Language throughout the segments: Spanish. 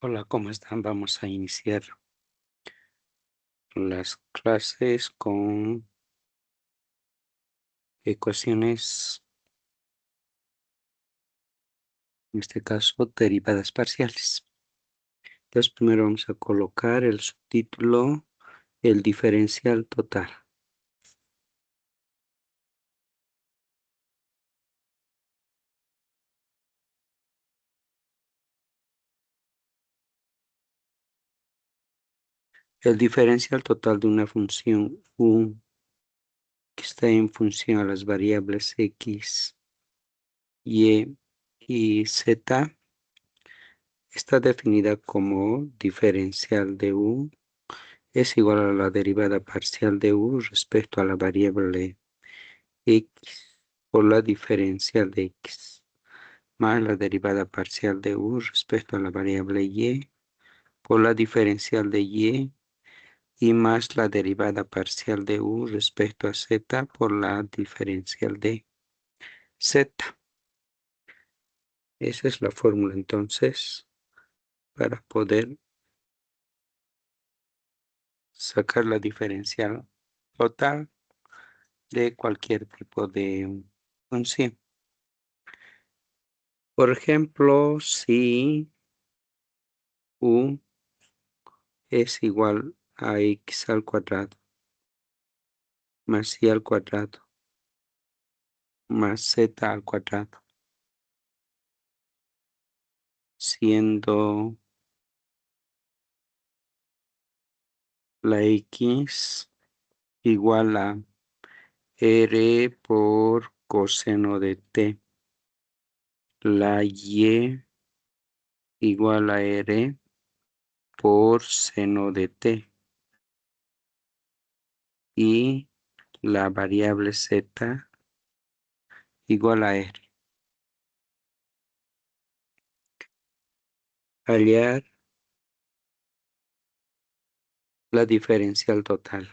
Hola, ¿cómo están? Vamos a iniciar las clases con ecuaciones, en este caso, derivadas parciales. Entonces, primero vamos a colocar el subtítulo, el diferencial total. El diferencial total de una función u que está en función a las variables x, y y z está definida como diferencial de u es igual a la derivada parcial de u respecto a la variable x por la diferencial de x más la derivada parcial de u respecto a la variable y por la diferencial de y más la derivada parcial de u respecto a z por la diferencial de z. Esa es la fórmula entonces para poder sacar la diferencial total de cualquier tipo de función. Por ejemplo, si u es igual a x al cuadrado más y al cuadrado más z al cuadrado, siendo la x igual a r por coseno de t, la y igual a r por seno de t y la variable z igual a r. Hallar la diferencial total.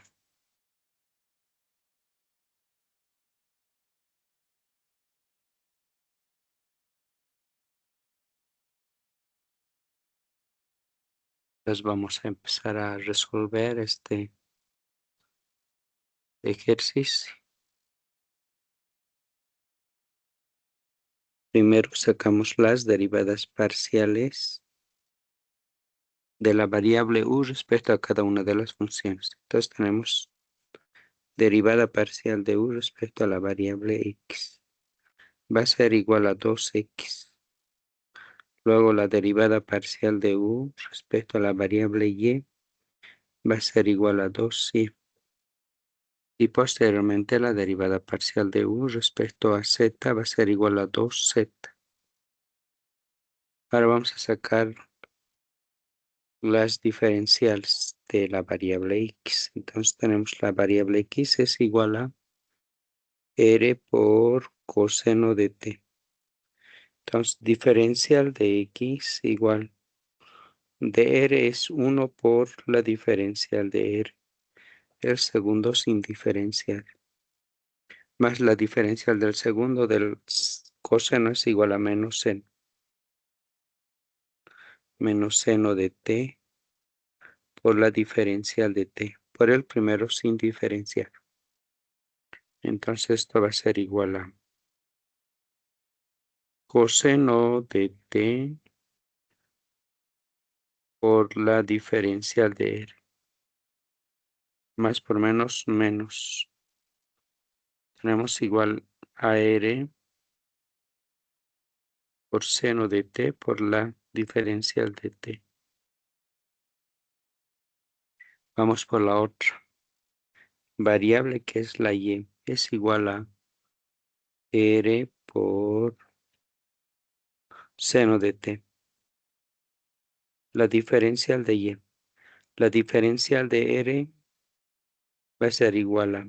Entonces vamos a empezar a resolver este ejercicio. Primero sacamos las derivadas parciales de la variable u respecto a cada una de las funciones. Entonces tenemos derivada parcial de u respecto a la variable x. Va a ser igual a 2x. Luego la derivada parcial de u respecto a la variable y va a ser igual a 2y. Y posteriormente la derivada parcial de u respecto a z va a ser igual a 2z. Ahora vamos a sacar las diferenciales de la variable x. Entonces tenemos la variable x es igual a r por coseno de t. Entonces diferencial de x igual de r es 1 por la diferencial de r. El segundo sin diferencial. Más la diferencial del segundo del coseno es igual a menos seno. Menos seno de t por la diferencial de t. Por el primero sin diferencial. Entonces esto va a ser igual a coseno de t por la diferencial de r. Más por menos, menos. Tenemos igual a r por seno de t por la diferencial de t. Vamos por la otra variable que es la y. Es igual a r por seno de t. La diferencial de y. La diferencial de r va a ser igual a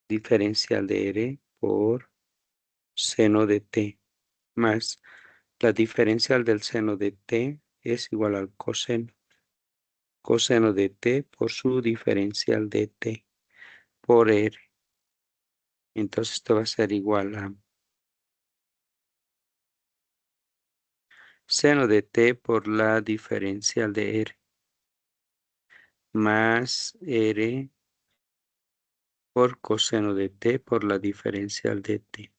diferencial de r por seno de t más la diferencial del seno de t es igual al coseno. Coseno de t por su diferencial de t por r. Entonces esto va a ser igual a seno de t por la diferencial de r más r por coseno de t por la diferencial de t.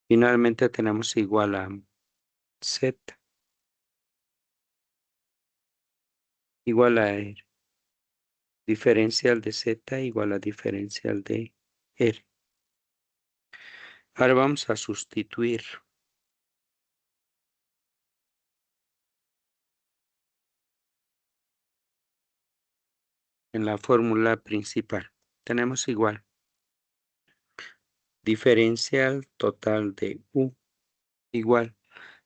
Finalmente tenemos igual a z igual a r. Diferencial de z igual a diferencial de r. Ahora vamos a sustituir. En la fórmula principal. Tenemos igual. Diferencial total de u igual.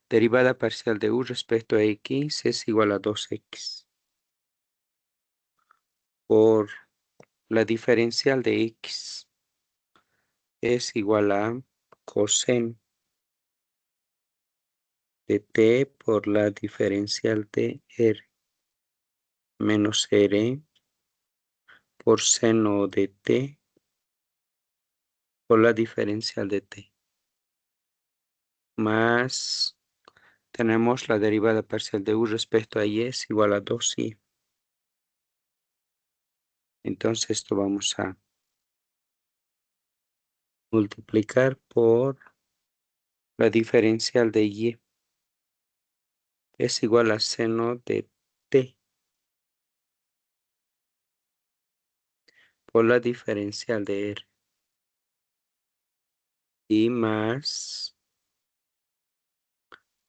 Derivada parcial de u respecto a x es igual a 2x. Por la diferencial de x es igual a coseno de t por la diferencial de r menos r por seno de t por la diferencial de t. Más tenemos la derivada parcial de u respecto a y es igual a 2y. Entonces esto vamos a multiplicar por la diferencial de y es igual a seno de t por la diferencial de r y más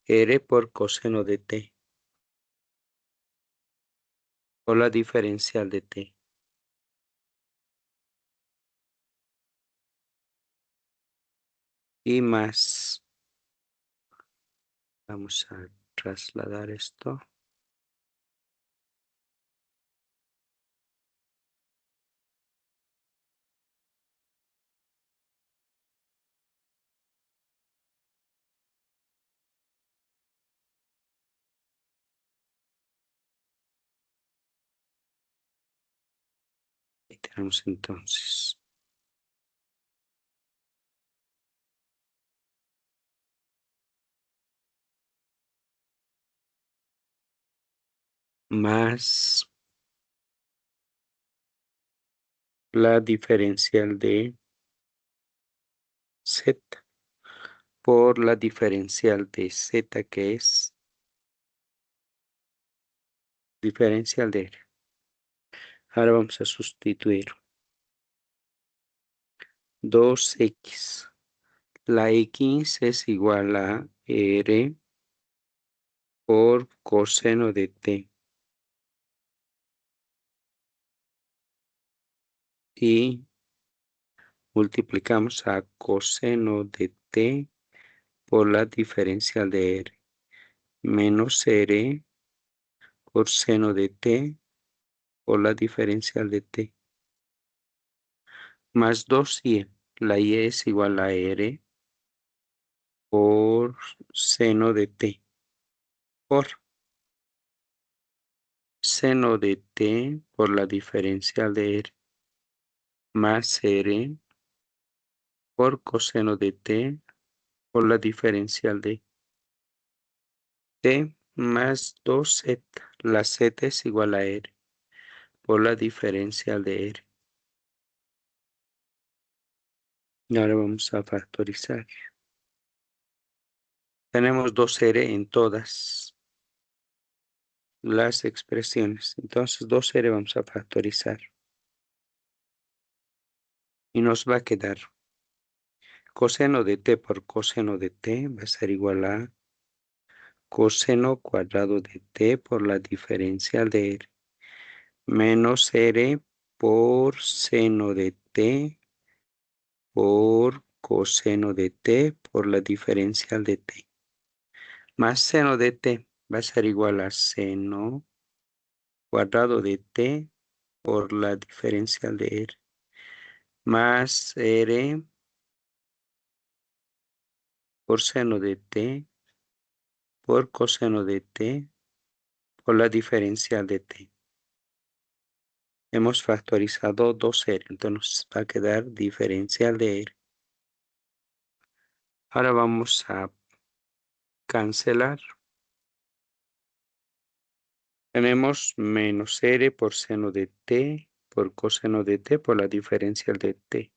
r por coseno de t por la diferencial de t y más, vamos a trasladar esto, y tenemos entonces más la diferencial de z por la diferencial de z que es diferencial de r. Ahora vamos a sustituir 2x. La x es igual a r por coseno de t y multiplicamos a coseno de t por la diferencial de r menos r por seno de t por la diferencial de t más 2y. La y es igual a r por seno de t por seno de t por la diferencial de r más r por coseno de t por la diferencial de t más 2z. La z es igual a r por la diferencial de r. Y ahora vamos a factorizar. Tenemos 2r en todas las expresiones. Entonces 2r vamos a factorizar. Y nos va a quedar coseno de t por coseno de t va a ser igual a coseno cuadrado de t por la diferencial de r menos r por seno de t por coseno de t por la diferencial de t más seno de t va a ser igual a seno cuadrado de t por la diferencial de r más r por seno de t por coseno de t por la diferencial de t. Hemos factorizado 2r, entonces nos va a quedar diferencial de r. Ahora vamos a cancelar. Tenemos menos R por seno de t por coseno de t por la diferencial de t.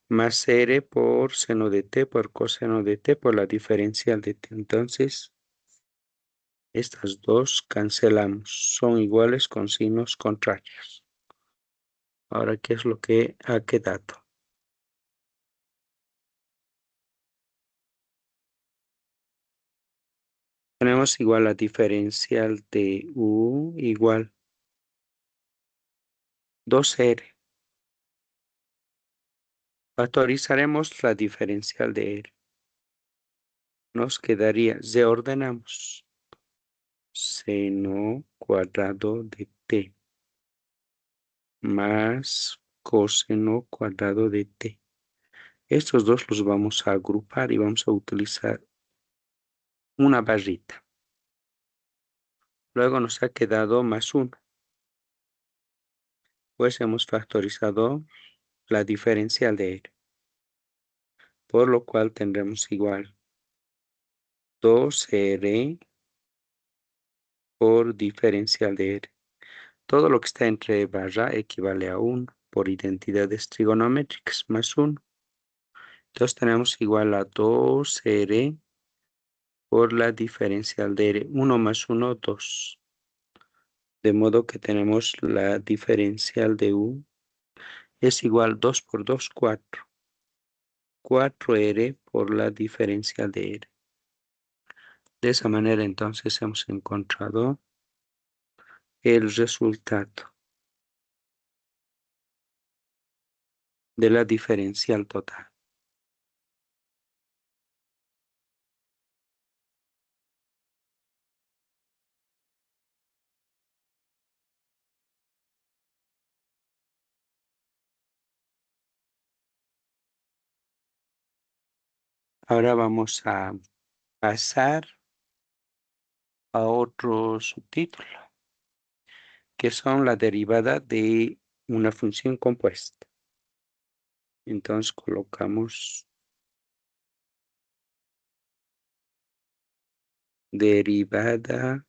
Más R por seno de t por coseno de t por la diferencial de t. Entonces, estas dos cancelamos. Son iguales con signos contrarios. Ahora, ¿qué es lo que ha quedado? Tenemos igual la diferencial de u igual 2R. Factorizaremos la diferencial de R. Nos quedaría, reordenamos, seno cuadrado de t más coseno cuadrado de t. Estos dos los vamos a agrupar y vamos a utilizar una barrita. Luego nos ha quedado más 1. Pues hemos factorizado la diferencial de R. Por lo cual tendremos igual 2R por diferencial de R. Todo lo que está entre barra equivale a 1 por identidades trigonométricas más 1. Entonces tenemos igual a 2R por la diferencial de R. 1 más 1, 2. De modo que tenemos la diferencial de U es igual 2 por 2, 4. 4R por la diferencial de R. De esa manera entonces hemos encontrado el resultado de la diferencial total. Ahora vamos a pasar a otro subtítulo, que son la derivada de una función compuesta. Entonces colocamos derivada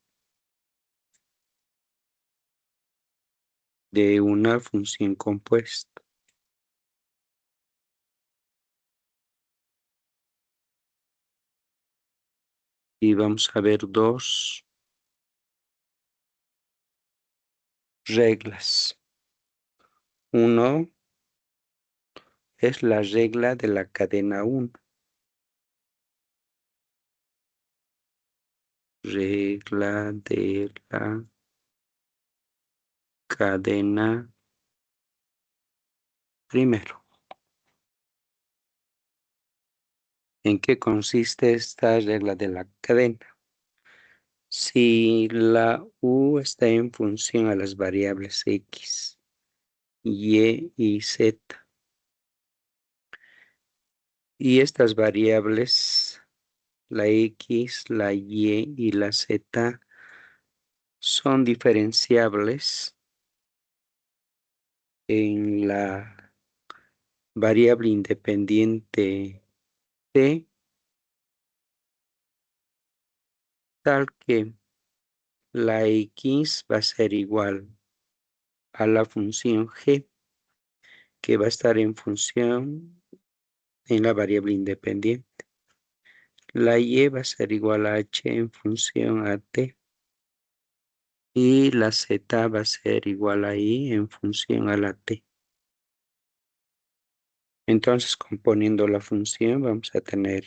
de una función compuesta. Y vamos a ver dos reglas. Uno es la regla de la cadena 1. Regla de la cadena primero. ¿En qué consiste esta regla de la cadena? Si la U está en función a las variables X, Y y Z, y estas variables, la X, la Y y la Z, son diferenciables en la variable independiente T, tal que la X va a ser igual a la función G, que va a estar en función en la variable independiente. La Y va a ser igual a H en función a T. Y la Z va a ser igual a I en función a la T. Entonces, componiendo la función, vamos a tener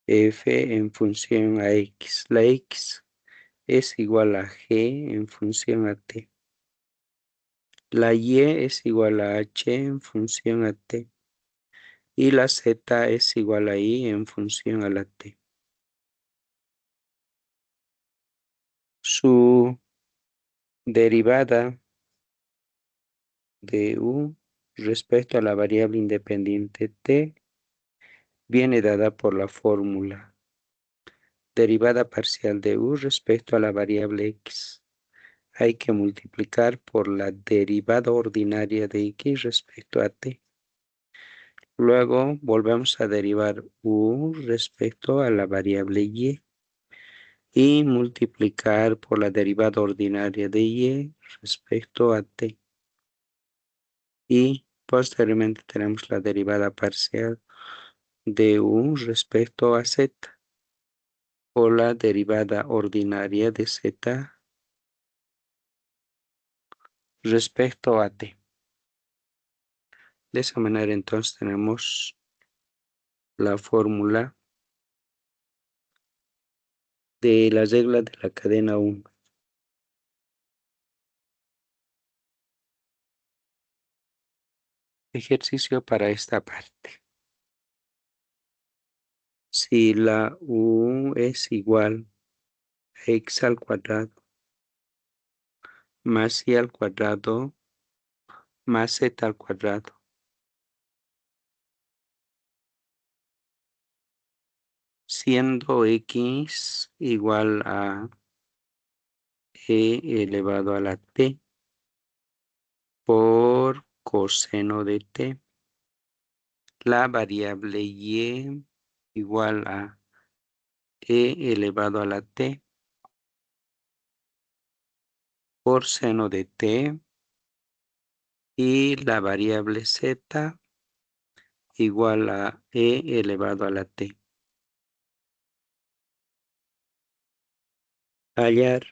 F en función a X. La X es igual a G en función a T. La Y es igual a H en función a T. Y la Z es igual a I en función a la T. Su derivada de U respecto a la variable independiente T viene dada por la fórmula derivada parcial de U respecto a la variable X. Hay que multiplicar por la derivada ordinaria de X respecto a T. Luego volvemos a derivar u respecto a la variable y multiplicar por la derivada ordinaria de y respecto a t. Y posteriormente tenemos la derivada parcial de u respecto a z por la derivada ordinaria de z respecto a t. De esa manera entonces tenemos la fórmula de la regla de la cadena 1. Ejercicio para esta parte. Si la u es igual a x al cuadrado más y al cuadrado más z al cuadrado, siendo x igual a e elevado a la t por coseno de t, la variable y igual a e elevado a la t por seno de t y la variable z igual a e elevado a la t. Hallar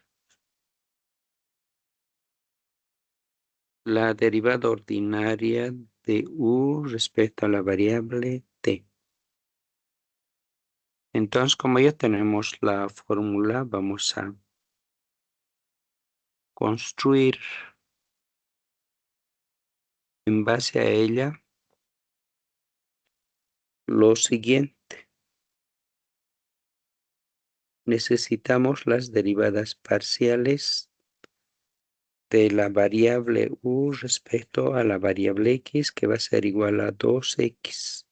la derivada ordinaria de u respecto a la variable t. Entonces, como ya tenemos la fórmula, vamos a construir en base a ella lo siguiente. Necesitamos las derivadas parciales de la variable u respecto a la variable x, que va a ser igual a 2x.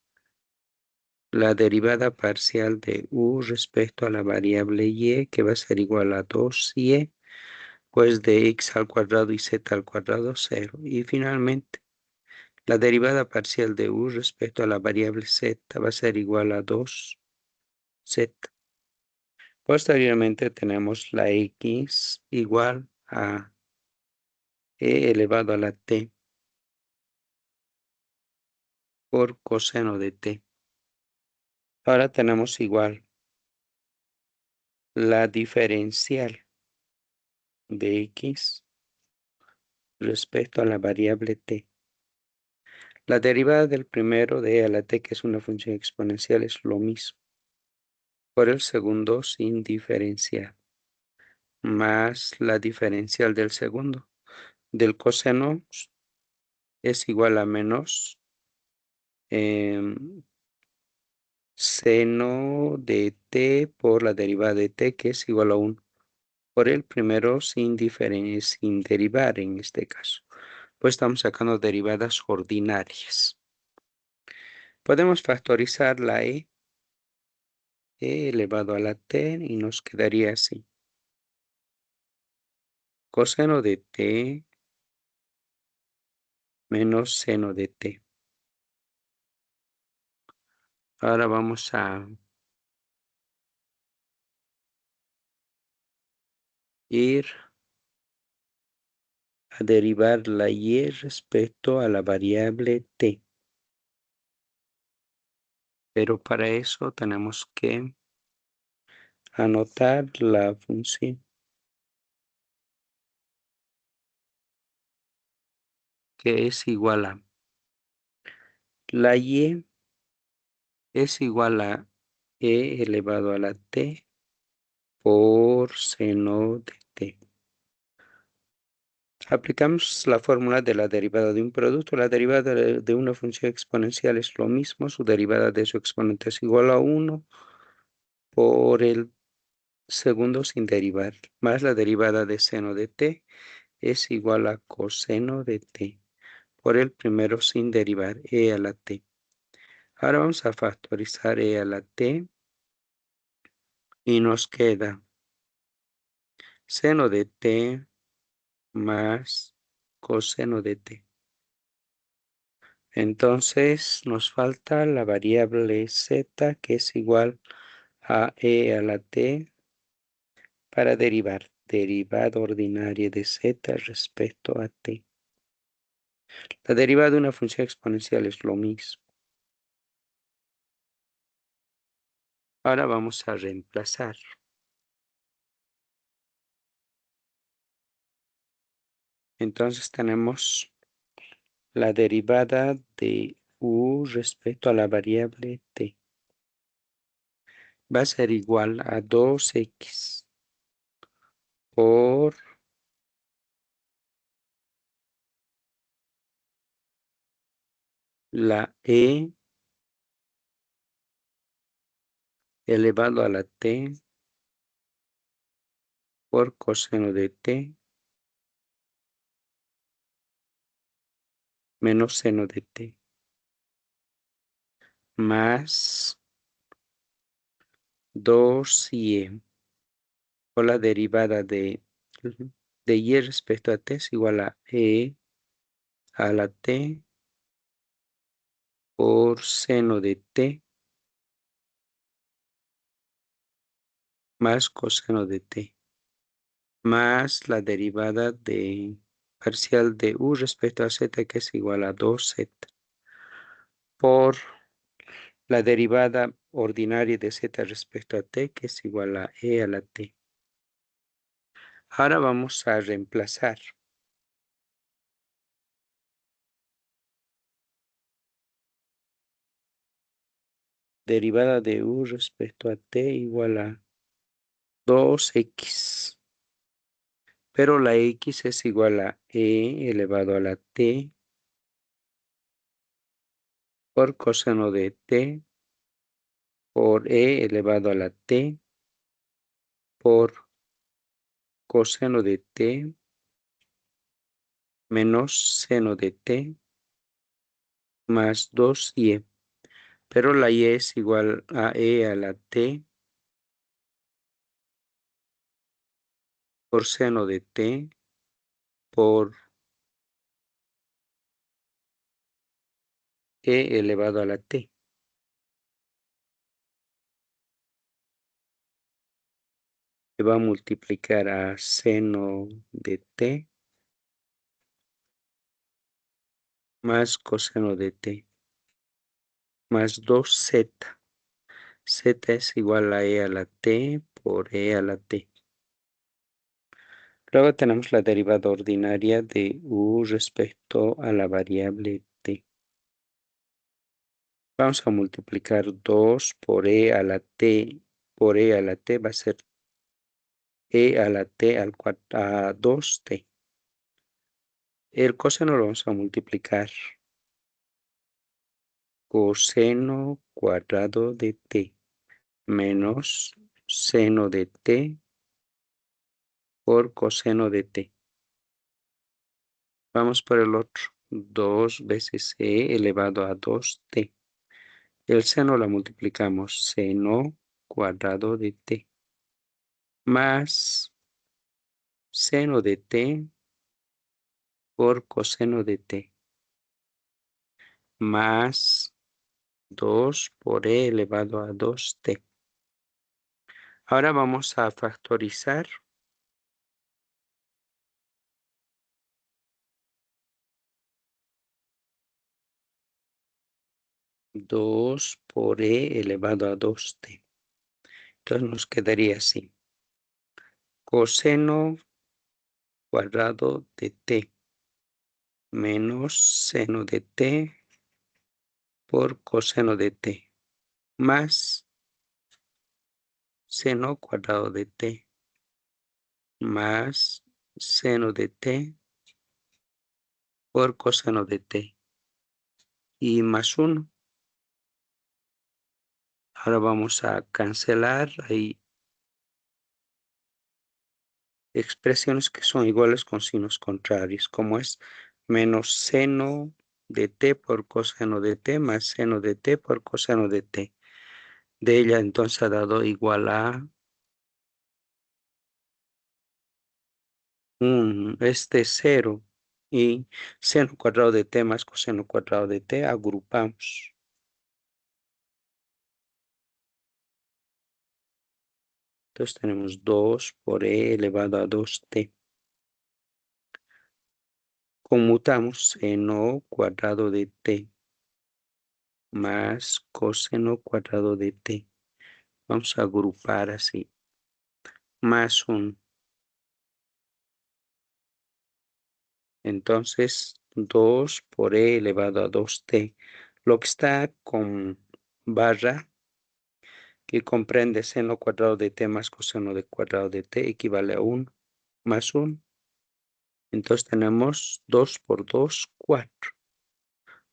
La derivada parcial de u respecto a la variable y, que va a ser igual a 2y, pues de x al cuadrado y z al cuadrado 0. Y finalmente, la derivada parcial de u respecto a la variable z va a ser igual a 2z. Posteriormente tenemos la x igual a e elevado a la t por coseno de t. Ahora tenemos igual la diferencial de x respecto a la variable t. La derivada del primero de e a la t, que es una función exponencial, es lo mismo. Por el segundo sin diferencial, más la diferencial del segundo. Del coseno es igual a menos seno de t por la derivada de t, que es igual a 1. Por el primero sin derivar en este caso. Pues estamos sacando derivadas ordinarias. Podemos factorizar la e elevado a la t y nos quedaría así. Coseno de t menos seno de t. Ahora vamos a ir a derivar la y respecto a la variable t. Pero para eso tenemos que anotar la función que es igual a la y es igual a e elevado a la t por seno de t. Aplicamos la fórmula de la derivada de un producto. La derivada de una función exponencial es lo mismo. Su derivada de su exponente es igual a 1 por el segundo sin derivar, más la derivada de seno de t es igual a coseno de t por el primero sin derivar, e a la t. Ahora vamos a factorizar e a la t y nos queda seno de t más coseno de t. Entonces nos falta la variable z, que es igual a e a la t, para derivar. Derivada ordinaria de z respecto a t. La derivada de una función exponencial es lo mismo. Ahora vamos a reemplazar. Entonces tenemos la derivada de u respecto a la variable t. Va a ser igual a 2x por la e elevado a la t por coseno de t menos seno de t, más 2y por la derivada de y respecto a t es igual a e a la t por seno de t más coseno de t, más la derivada de parcial de u respecto a z, que es igual a 2z, por la derivada ordinaria de z respecto a t, que es igual a e a la t. Ahora vamos a reemplazar. Derivada de u respecto a t igual a 2x. Pero la x es igual a e elevado a la t por coseno de t por e elevado a la t por coseno de t menos seno de t más 2y. Pero la y es igual a e a la t por seno de t por e elevado a la t. Se va a multiplicar a seno de t más coseno de t más 2z. Z es igual a e a la t por e a la t. Luego tenemos la derivada ordinaria de u respecto a la variable t. Vamos a multiplicar 2 por e a la t por e a la t, va a ser e a la t al a 2t. El coseno lo vamos a multiplicar. Coseno cuadrado de t menos seno de t por coseno de t. Vamos por el otro. 2 veces e elevado a 2t. El seno la multiplicamos. Seno cuadrado de t. Más seno de t por coseno de t. Más 2 por e elevado a 2t. Ahora vamos a factorizar. 2 por e elevado a 2t. Entonces nos quedaría así. Coseno cuadrado de t menos seno de t por coseno de t más seno cuadrado de t más seno de t por coseno de t y más 1. Ahora vamos a cancelar. Hay expresiones que son iguales con signos contrarios, como es menos seno de t por coseno de t más seno de t por coseno de t. De ella entonces ha dado igual a este 0 y seno cuadrado de t más coseno cuadrado de t, agrupamos. Entonces tenemos 2 por e elevado a 2t. Conmutamos seno cuadrado de t más coseno cuadrado de t. Vamos a agrupar así. Más 1. Entonces 2 por e elevado a 2t. Lo que está con barra, que comprende seno cuadrado de t más coseno de cuadrado de t, equivale a 1 más 1. Entonces tenemos 2 por 2, 4.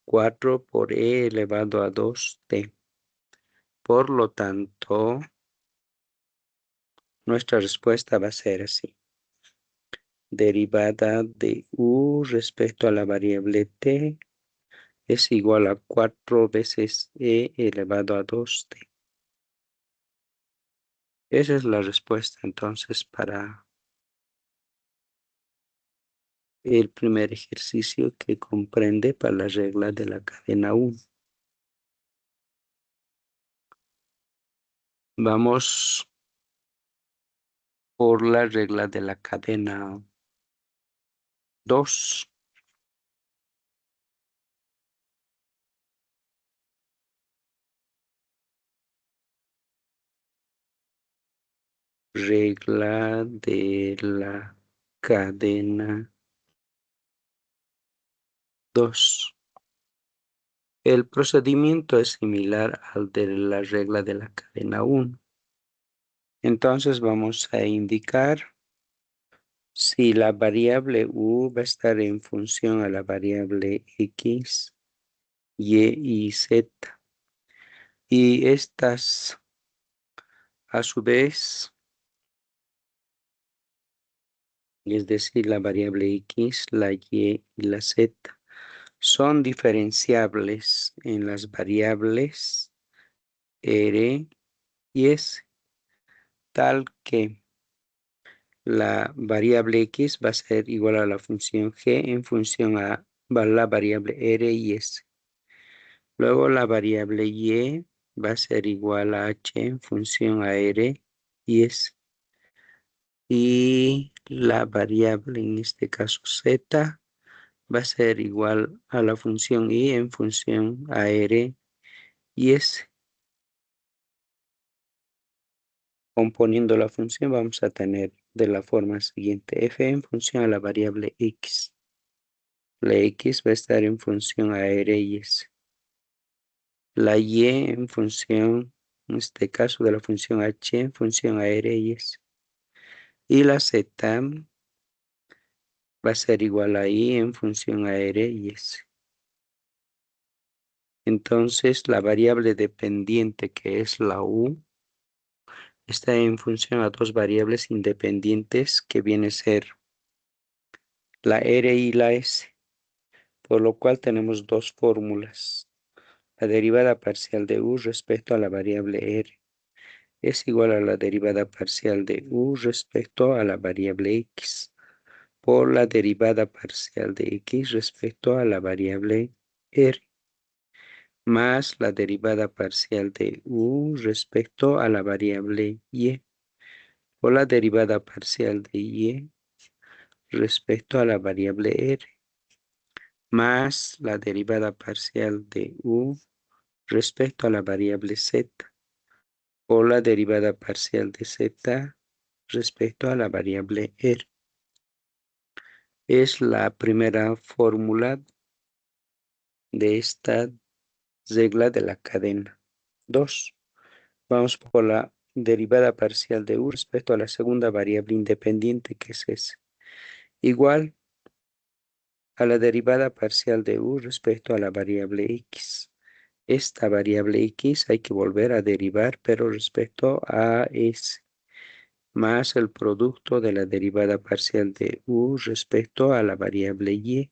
4 por e elevado a 2t. Por lo tanto, nuestra respuesta va a ser así. Derivada de u respecto a la variable t es igual a 4 veces e elevado a 2t. Esa es la respuesta entonces para el primer ejercicio que comprende para la regla de la cadena 1. Vamos por la regla de la cadena 2. Regla de la cadena 2. El procedimiento es similar al de la regla de la cadena 1. Entonces vamos a indicar si la variable u va a estar en función a la variable x, y y z. Y estas, a su vez, es decir, la variable x, la y y la z, son diferenciables en las variables r y s, tal que la variable x va a ser igual a la función g en función a la variable r y s. Luego la variable y va a ser igual a h en función a r y s. Y la variable, en este caso z, va a ser igual a la función y en función a r y s. Componiendo la función vamos a tener de la forma siguiente: f en función a la variable x. La x va a estar en función a r y s. La y en función, en este caso, de la función h en función a r y s. Y la z va a ser igual a y en función a r y s. Entonces la variable dependiente, que es la u, está en función a dos variables independientes, que viene a ser la r y la s, por lo cual tenemos dos fórmulas. La derivada parcial de u respecto a la variable r es igual a la derivada parcial de u respecto a la variable x por la derivada parcial de x respecto a la variable r, más la derivada parcial de u respecto a la variable y por la derivada parcial de y respecto a la variable r, más la derivada parcial de u respecto a la variable z por la derivada parcial de z respecto a la variable r. Es la primera fórmula de esta regla de la cadena 2. Vamos por la derivada parcial de u respecto a la segunda variable independiente, que es s, igual a la derivada parcial de u respecto a la variable x. Esta variable x hay que volver a derivar, pero respecto a s, más el producto de la derivada parcial de u respecto a la variable y,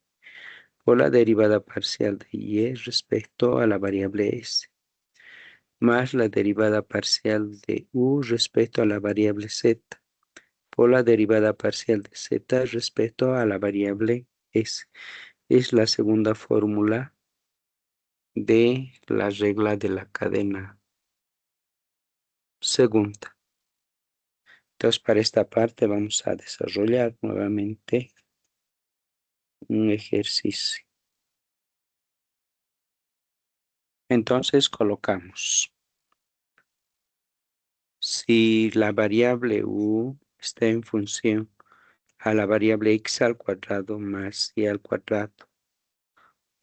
por la derivada parcial de y respecto a la variable s, más la derivada parcial de u respecto a la variable z, por la derivada parcial de z respecto a la variable S. Es la segunda fórmula de la regla de la cadena segunda. Entonces, para esta parte vamos a desarrollar nuevamente un ejercicio. Entonces, colocamos. Si la variable u está en función a la variable x al cuadrado más y al cuadrado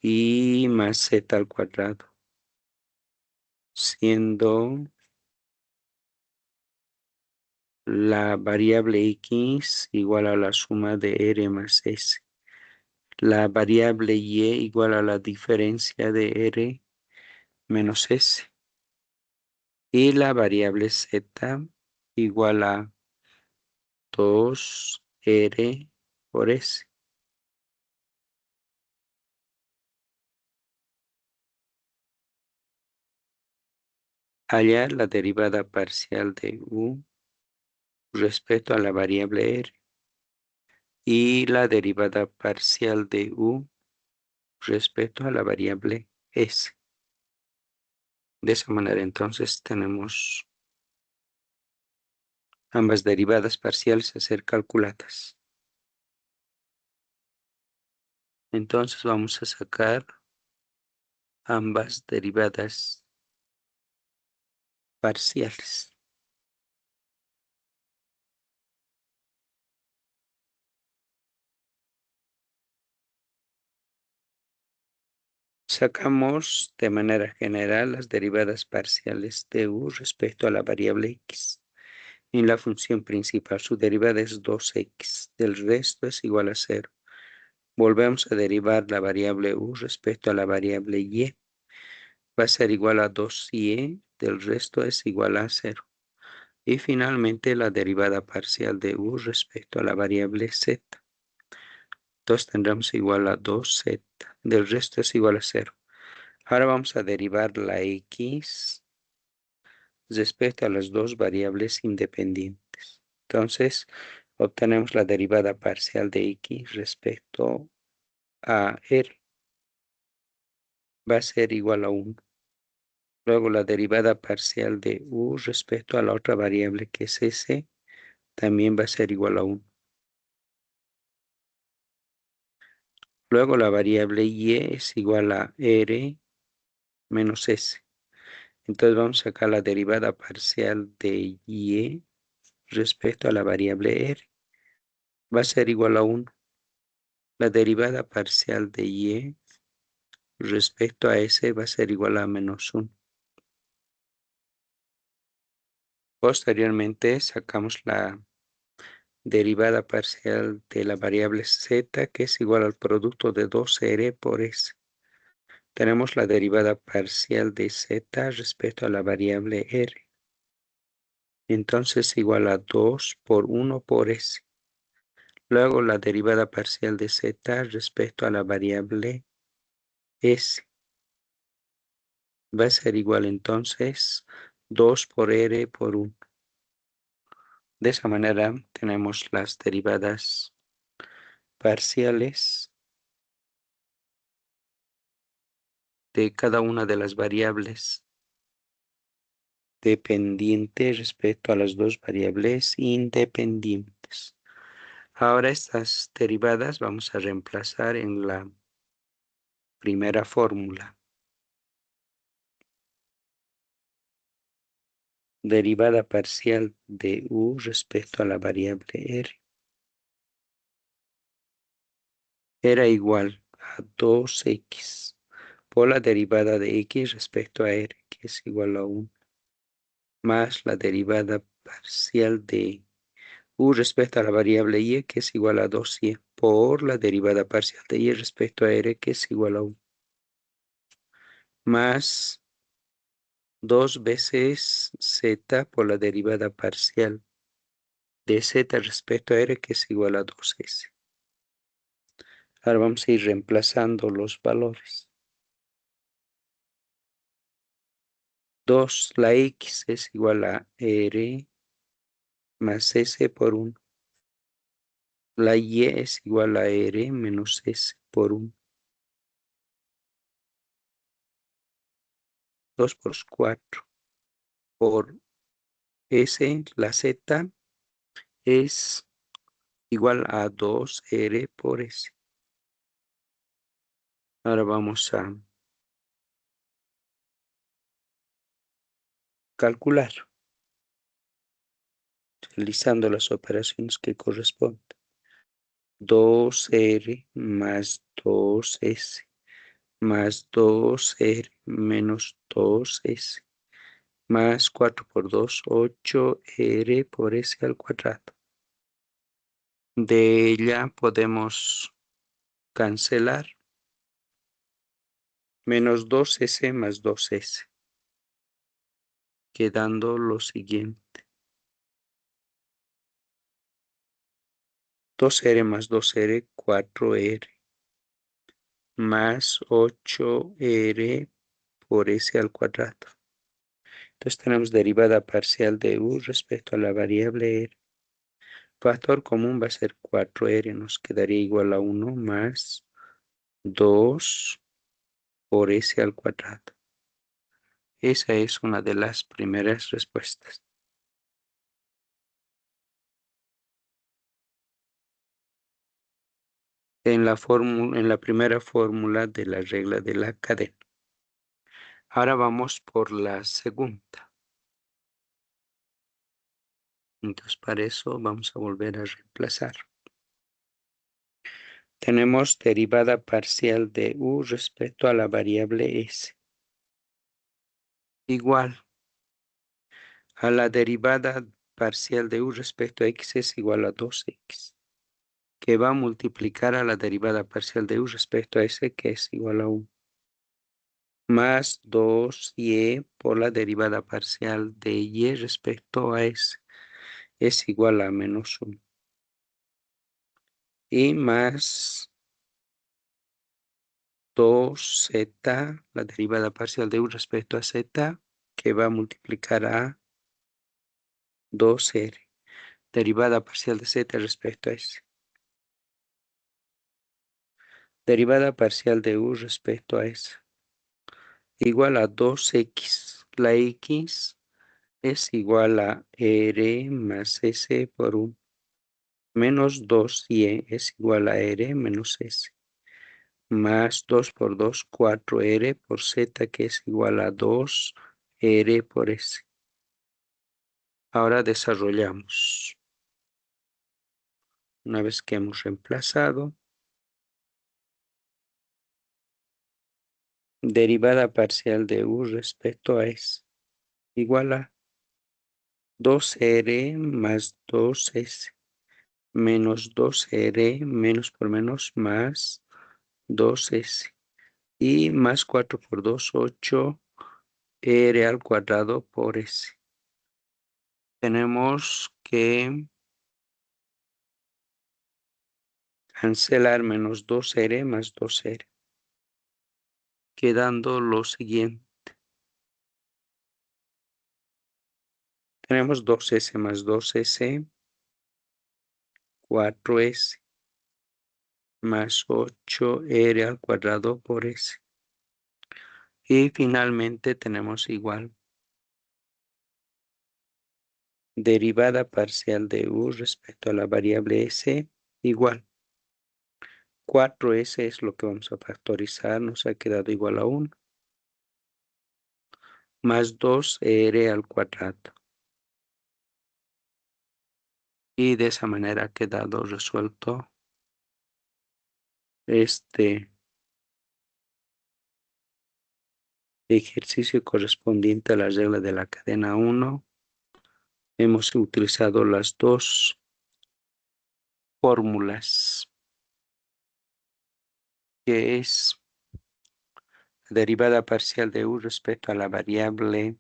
y más z al cuadrado, siendo la variable x igual a la suma de r más s, la variable y igual a la diferencia de r menos s y la variable z igual a 2r por s. Hallar la derivada parcial de u respecto a la variable r y la derivada parcial de u respecto a la variable s. De esa manera entonces tenemos ambas derivadas parciales a ser calculadas. Entonces vamos a sacar ambas derivadas parciales. Sacamos de manera general las derivadas parciales de u respecto a la variable x. En la función principal su derivada es 2x, del resto es igual a 0. Volvemos a derivar la variable u respecto a la variable y. Va a ser igual a 2y, del resto es igual a 0. Y finalmente la derivada parcial de u respecto a la variable z. Entonces tendremos igual a 2z, del resto es igual a 0. Ahora vamos a derivar la x respecto a las dos variables independientes. Entonces obtenemos la derivada parcial de x respecto a r. Va a ser igual a 1. Luego la derivada parcial de u respecto a la otra variable que es s también va a ser igual a 1. Luego la variable y es igual a r menos s. Entonces vamos a sacar la derivada parcial de y respecto a la variable r. Va a ser igual a 1. La derivada parcial de y respecto a s va a ser igual a menos 1. Posteriormente sacamos la derivada parcial de la variable z, que es igual al producto de 2r por s. Tenemos la derivada parcial de z respecto a la variable r. Entonces igual a 2 por 1 por s. Luego la derivada parcial de z respecto a la variable s. Va a ser igual entonces 2 por r por 1. De esa manera tenemos las derivadas parciales de cada una de las variables dependientes respecto a las dos variables independientes. Ahora estas derivadas vamos a reemplazar en la primera fórmula. Derivada parcial de u respecto a la variable r era igual a 2x por la derivada de x respecto a r, que es igual a 1, más la derivada parcial de u respecto a la variable y, que es igual a 2y, por la derivada parcial de y respecto a r, que es igual a 1, más 2 veces z por la derivada parcial de z respecto a r, que es igual a 2s. Ahora vamos a ir reemplazando los valores. 2, la x es igual a r más s por 1. La y es igual a r menos s por 1. 2 por 4 por s, la z es igual a 2r por s. Ahora vamos a calcular, realizando las operaciones que corresponden. 2r más 2s más 2r menos 2s más 4 por 2, 8r por s al cuadrado. De ella podemos cancelar menos 2s más 2s, quedando lo siguiente. 2r más 2r, 4r, más 8r por s al cuadrado. Entonces tenemos derivada parcial de u respecto a la variable r. Factor común va a ser 4r, nos quedaría igual a 1 más 2 por s al cuadrado. Esa es una de las primeras respuestas. En la primera fórmula de la regla de la cadena. Ahora vamos por la segunda. Entonces para eso vamos a volver a reemplazar. Tenemos derivada parcial de u respecto a la variable s. Igual a la derivada parcial de u respecto a x es igual a 2x. Que va a multiplicar a la derivada parcial de u respecto a s que es igual a 1. Más 2y por la derivada parcial de y respecto a s es igual a menos 1. Y más 2z, la derivada parcial de u respecto a z, que va a multiplicar a 2r. Derivada parcial de z respecto a s. Derivada parcial de u respecto a s. Igual a 2x. La x es igual a r más s por 1. Menos 2y es igual a r menos s. Más 2 por 2, 4r por z, que es igual a 2r por s. Ahora desarrollamos. Una vez que hemos reemplazado, derivada parcial de u respecto a s igual a 2r más 2s menos 2r menos por menos más 2s y más 4 por 2, 8r al cuadrado por s. Tenemos que cancelar menos 2r más 2r, quedando lo siguiente. Tenemos 2s más 2s, 4s más 8r al cuadrado por s. Y finalmente tenemos igual derivada parcial de u respecto a la variable s igual. 4s es lo que vamos a factorizar, nos ha quedado igual a 1. Más 2r al cuadrado. Y de esa manera ha quedado resuelto este ejercicio correspondiente a la regla de la cadena 1. Hemos utilizado las dos fórmulas, que es derivada parcial de u respecto a la variable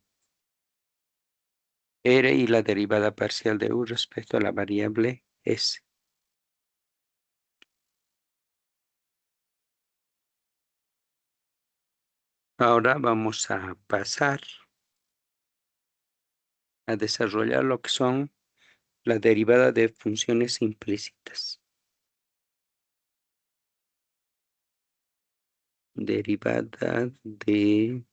r y la derivada parcial de u respecto a la variable s. Ahora vamos a pasar a desarrollar lo que son la derivada de funciones implícitas. derivada de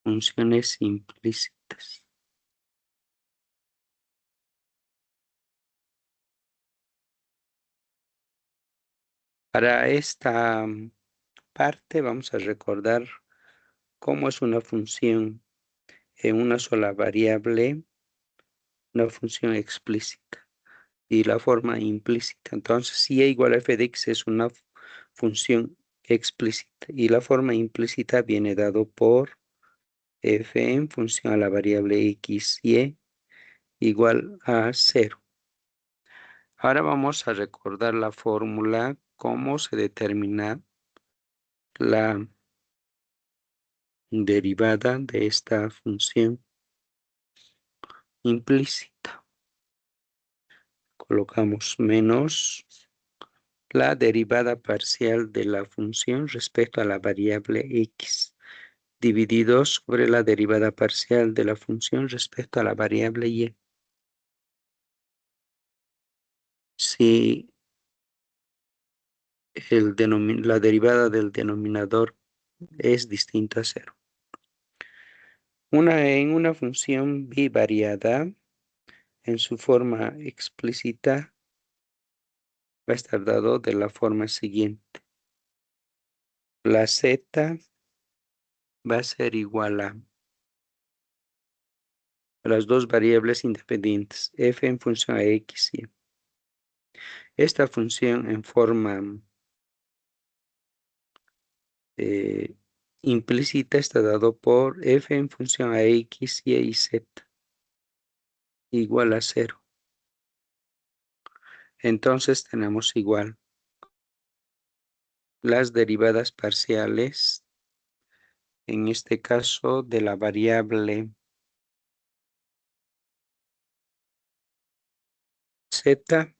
funciones implícitas. Para esta parte vamos a recordar cómo es una función en una sola variable, una función explícita, y la forma implícita. Entonces, si e igual a f de x es una función explícita y la forma implícita viene dado por f en función a la variable x y e igual a 0. Ahora vamos a recordar la fórmula, cómo se determina la derivada de esta función implícita. Colocamos menos la derivada parcial de la función respecto a la variable x, dividido sobre la derivada parcial de la función respecto a la variable y. Si la derivada del denominador es distinta a 0. En una función bivariada, en su forma explícita, va a estar dado de la forma siguiente. La z va a ser igual a las dos variables independientes, f en función a x y. Esta función en forma implícita está dado por f en función a x, y z igual a 0. Entonces tenemos igual las derivadas parciales, en este caso de la variable z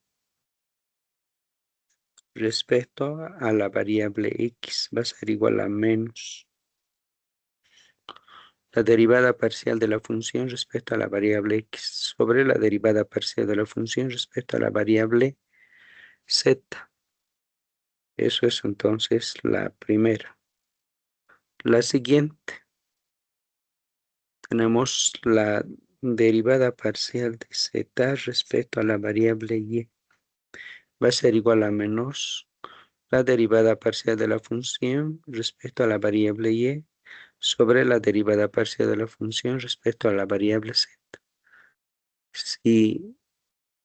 respecto a la variable x va a ser igual a menos la derivada parcial de la función respecto a la variable x sobre la derivada parcial de la función respecto a la variable z. Eso es entonces la primera. La siguiente, tenemos la derivada parcial de z respecto a la variable y. Va a ser igual a menos la derivada parcial de la función respecto a la variable y sobre la derivada parcial de la función respecto a la variable z. Si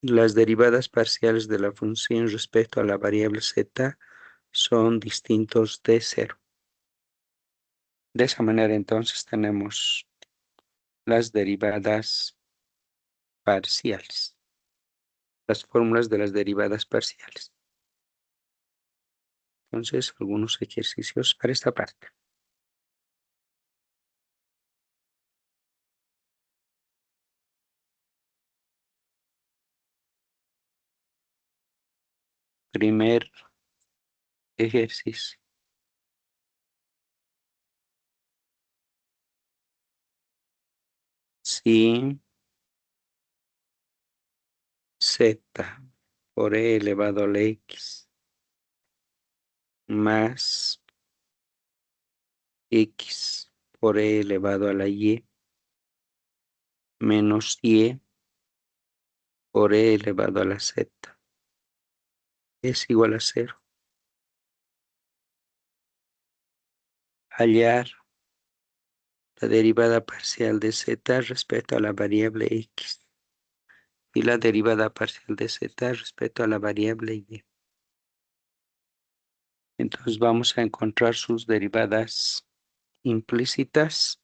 las derivadas parciales de la función respecto a la variable z son distintos de 0. De esa manera entonces tenemos las derivadas parciales, las fórmulas de las derivadas parciales. Entonces, algunos ejercicios para esta parte. Primer ejercicio. Si z por e elevado a la x más x por e elevado a la y menos y por e elevado a la z es igual a 0. Hallar la derivada parcial de z respecto a la variable x y la derivada parcial de z respecto a la variable y. Entonces vamos a encontrar sus derivadas implícitas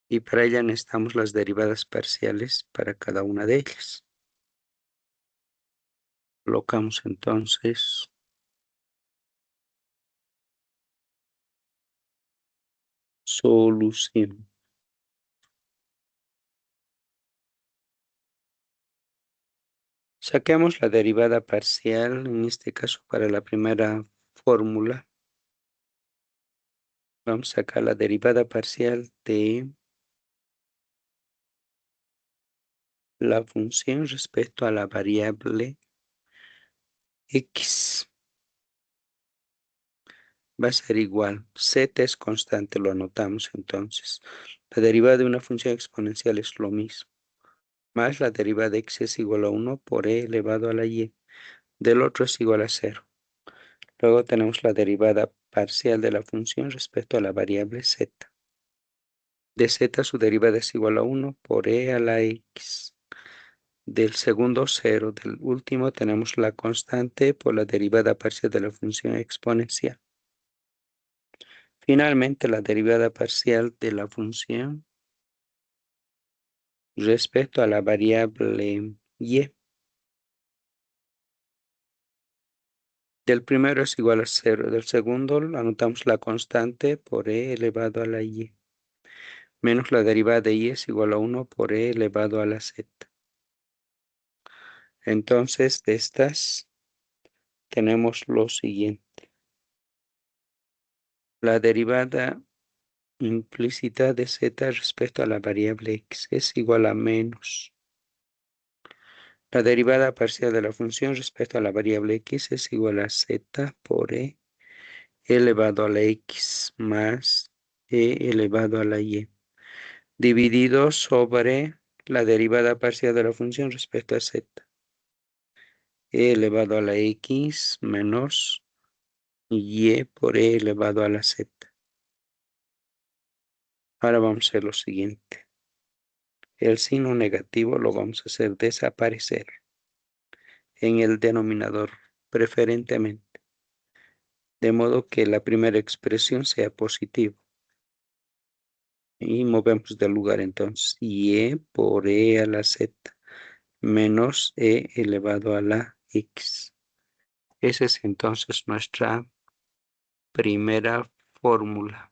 y para ello necesitamos las derivadas parciales para cada una de ellas. Colocamos entonces solución. Saquemos la derivada parcial, en este caso para la primera fórmula. Vamos a sacar la derivada parcial de la función respecto a la variable X va a ser igual. Z es constante, lo anotamos entonces. La derivada de una función exponencial es lo mismo. Más la derivada de X es igual a 1 por E elevado a la Y. Del otro es igual a 0. Luego tenemos la derivada parcial de la función respecto a la variable Z. De Z su derivada es igual a 1 por E a la X. Del segundo 0, del último tenemos la constante por la derivada parcial de la función exponencial. Finalmente, la derivada parcial de la función respecto a la variable Y. Del primero es igual a 0. Del segundo anotamos la constante por E elevado a la Y. Menos la derivada de Y es igual a 1 por E elevado a la Z. Entonces, de estas tenemos lo siguiente. La derivada implícita de Z respecto a la variable X es igual a menos. La derivada parcial de la función respecto a la variable X es igual a Z por E elevado a la X más E elevado a la Y, dividido sobre la derivada parcial de la función respecto a Z. E elevado a la X menos Y por E elevado a la Z. Ahora vamos a hacer lo siguiente. El signo negativo lo vamos a hacer desaparecer en el denominador preferentemente, de modo que la primera expresión sea positiva. Y movemos de lugar entonces Y por E a la Z menos E elevado a la X. Esa es entonces nuestra primera fórmula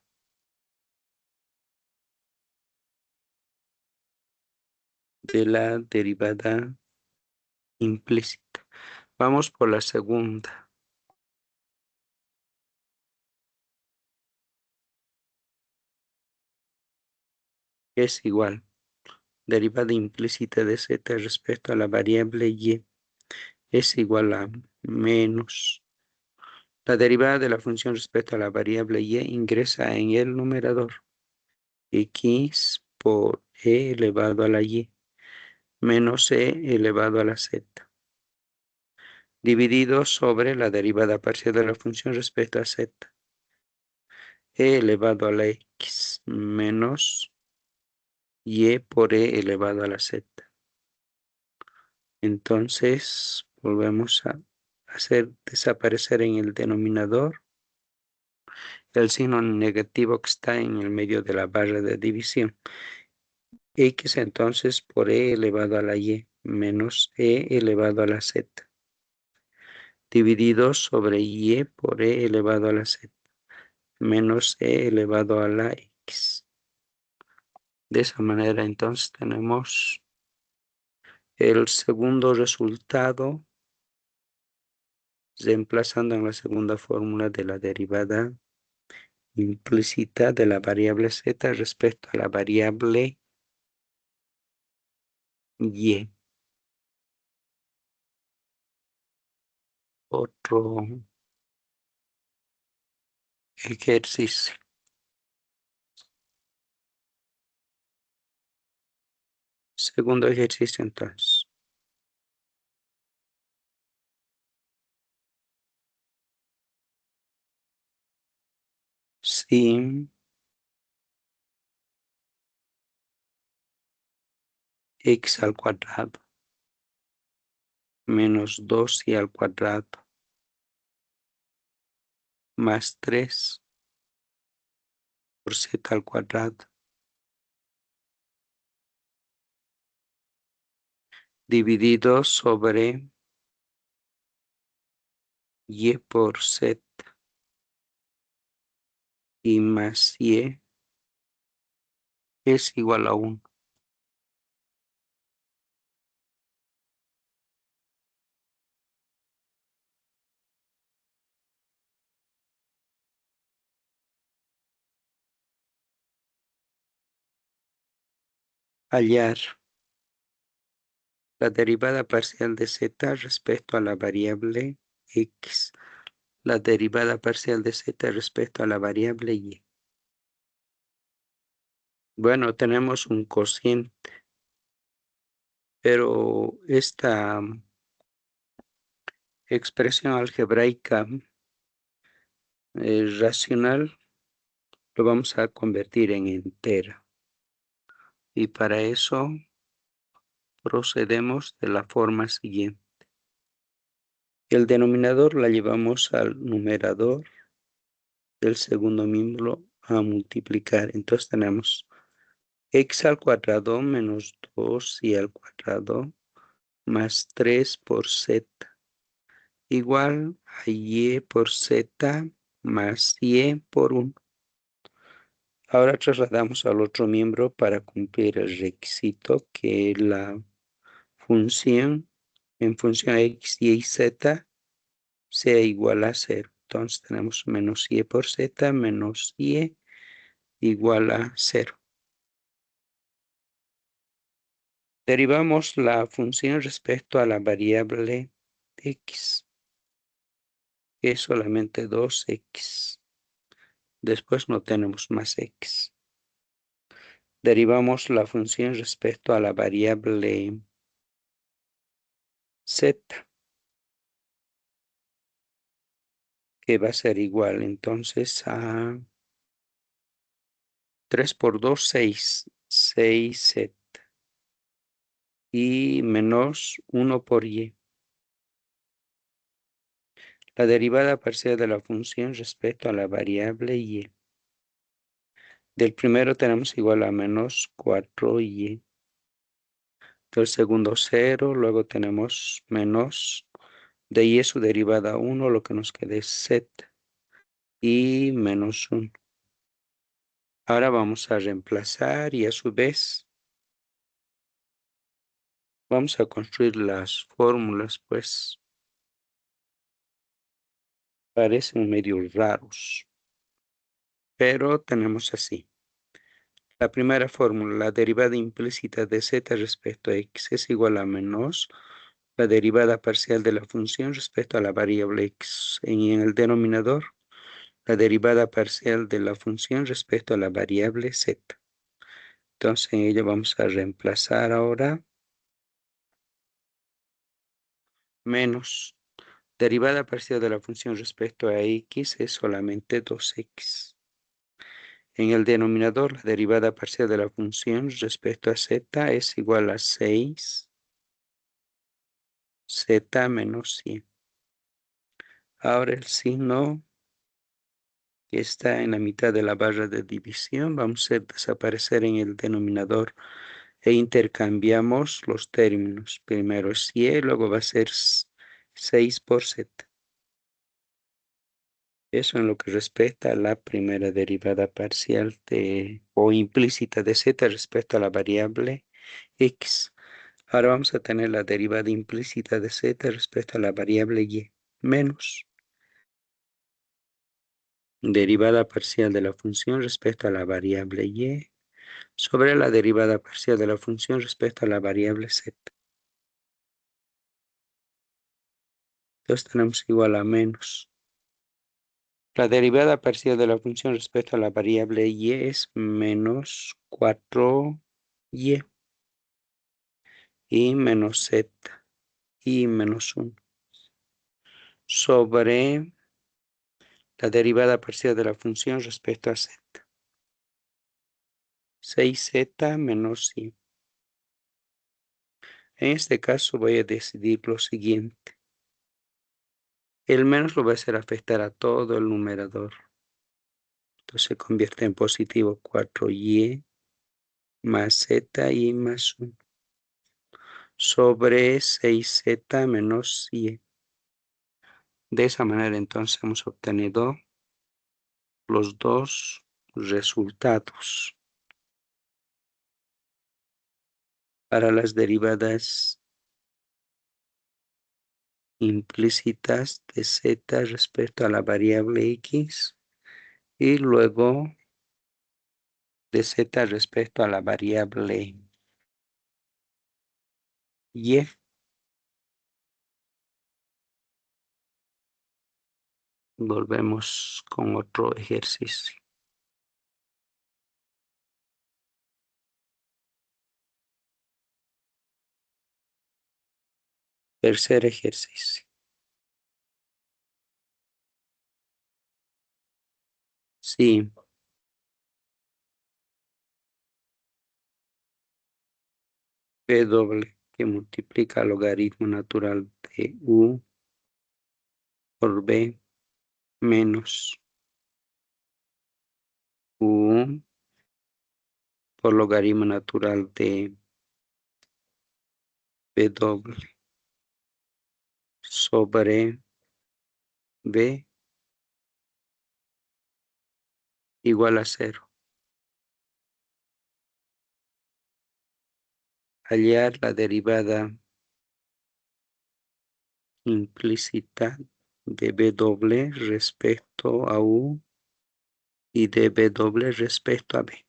de la derivada implícita. Vamos por la segunda. Es igual. Derivada implícita de Z respecto a la variable Y es igual a menos. La derivada de la función respecto a la variable Y ingresa en el numerador. X por E elevado a la Y menos E elevado a la Z, dividido sobre la derivada parcial de la función respecto a Z. E elevado a la X menos Y por E elevado a la Z. Entonces volvemos a hacer desaparecer en el denominador el signo negativo que está en el medio de la barra de división. X entonces por E elevado a la Y menos E elevado a la Z, dividido sobre Y por E elevado a la Z, menos E elevado a la X. De esa manera entonces tenemos el segundo resultado, reemplazando en la segunda fórmula de la derivada implícita de la variable Z respecto a la variable Y. Otro ejercicio. Segundo ejercicio entonces. Si x al cuadrado menos 2y al cuadrado más 3 por z al cuadrado dividido sobre y por z y más y es igual a 1. Hallar la derivada parcial de z respecto a la variable x. La derivada parcial de z respecto a la variable y. Bueno, tenemos un cociente, pero esta expresión algebraica racional lo vamos a convertir en entera. Y para eso procedemos de la forma siguiente. El denominador la llevamos al numerador del segundo miembro a multiplicar. Entonces tenemos x al cuadrado menos 2y al cuadrado más 3 por z igual a y por z más y por 1. Ahora trasladamos al otro miembro para cumplir el requisito que la función en función x, y y z sea igual a 0. Entonces tenemos menos y por z menos y igual a 0. Derivamos la función respecto a la variable x, que es solamente 2x. Después no tenemos más x. Derivamos la función respecto a la variable z, que va a ser igual entonces a 3 por 2, 6, 6z, y menos 1 por y. La derivada parcial de la función respecto a la variable y. Del primero tenemos igual a menos 4y. Del segundo 0, luego tenemos menos de y su derivada 1, lo que nos queda es z y menos 1. Ahora vamos a reemplazar y a su vez vamos a construir las fórmulas, pues parecen medio raros, pero tenemos así. La primera fórmula, la derivada implícita de z respecto a x es igual a menos la derivada parcial de la función respecto a la variable x. Y en el denominador, la derivada parcial de la función respecto a la variable z. Entonces en ello vamos a reemplazar ahora menos derivada parcial de la función respecto a x es solamente 2x. En el denominador, la derivada parcial de la función respecto a z es igual a 6 z menos 100. Ahora el signo que está en la mitad de la barra de división vamos a hacer desaparecer en el denominador e intercambiamos los términos. Primero es y, luego va a ser 6 por z. Eso en lo que respecta a la primera derivada parcial o implícita de z respecto a la variable x. Ahora vamos a tener la derivada implícita de z respecto a la variable y menos derivada parcial de la función respecto a la variable y sobre la derivada parcial de la función respecto a la variable z. Entonces tenemos igual a menos. La derivada parcial de la función respecto a la variable y es menos 4y y menos z y menos 1 sobre la derivada parcial de la función respecto a z. 6z menos y. En este caso voy a decidir lo siguiente. El menos lo va a hacer afectar a todo el numerador. Entonces se convierte en positivo 4y más z y más 1 sobre 6z menos y. De esa manera entonces hemos obtenido los dos resultados para las derivadas implícitas de z respecto a la variable x y luego de z respecto a la variable y. Volvemos con otro ejercicio. Tercer ejercicio. Sí, B doble que multiplica el logaritmo natural de U por B menos U por logaritmo natural de B doble sobre B igual a 0. Hallar la derivada implícita de B doble respecto a U y de B doble respecto a B.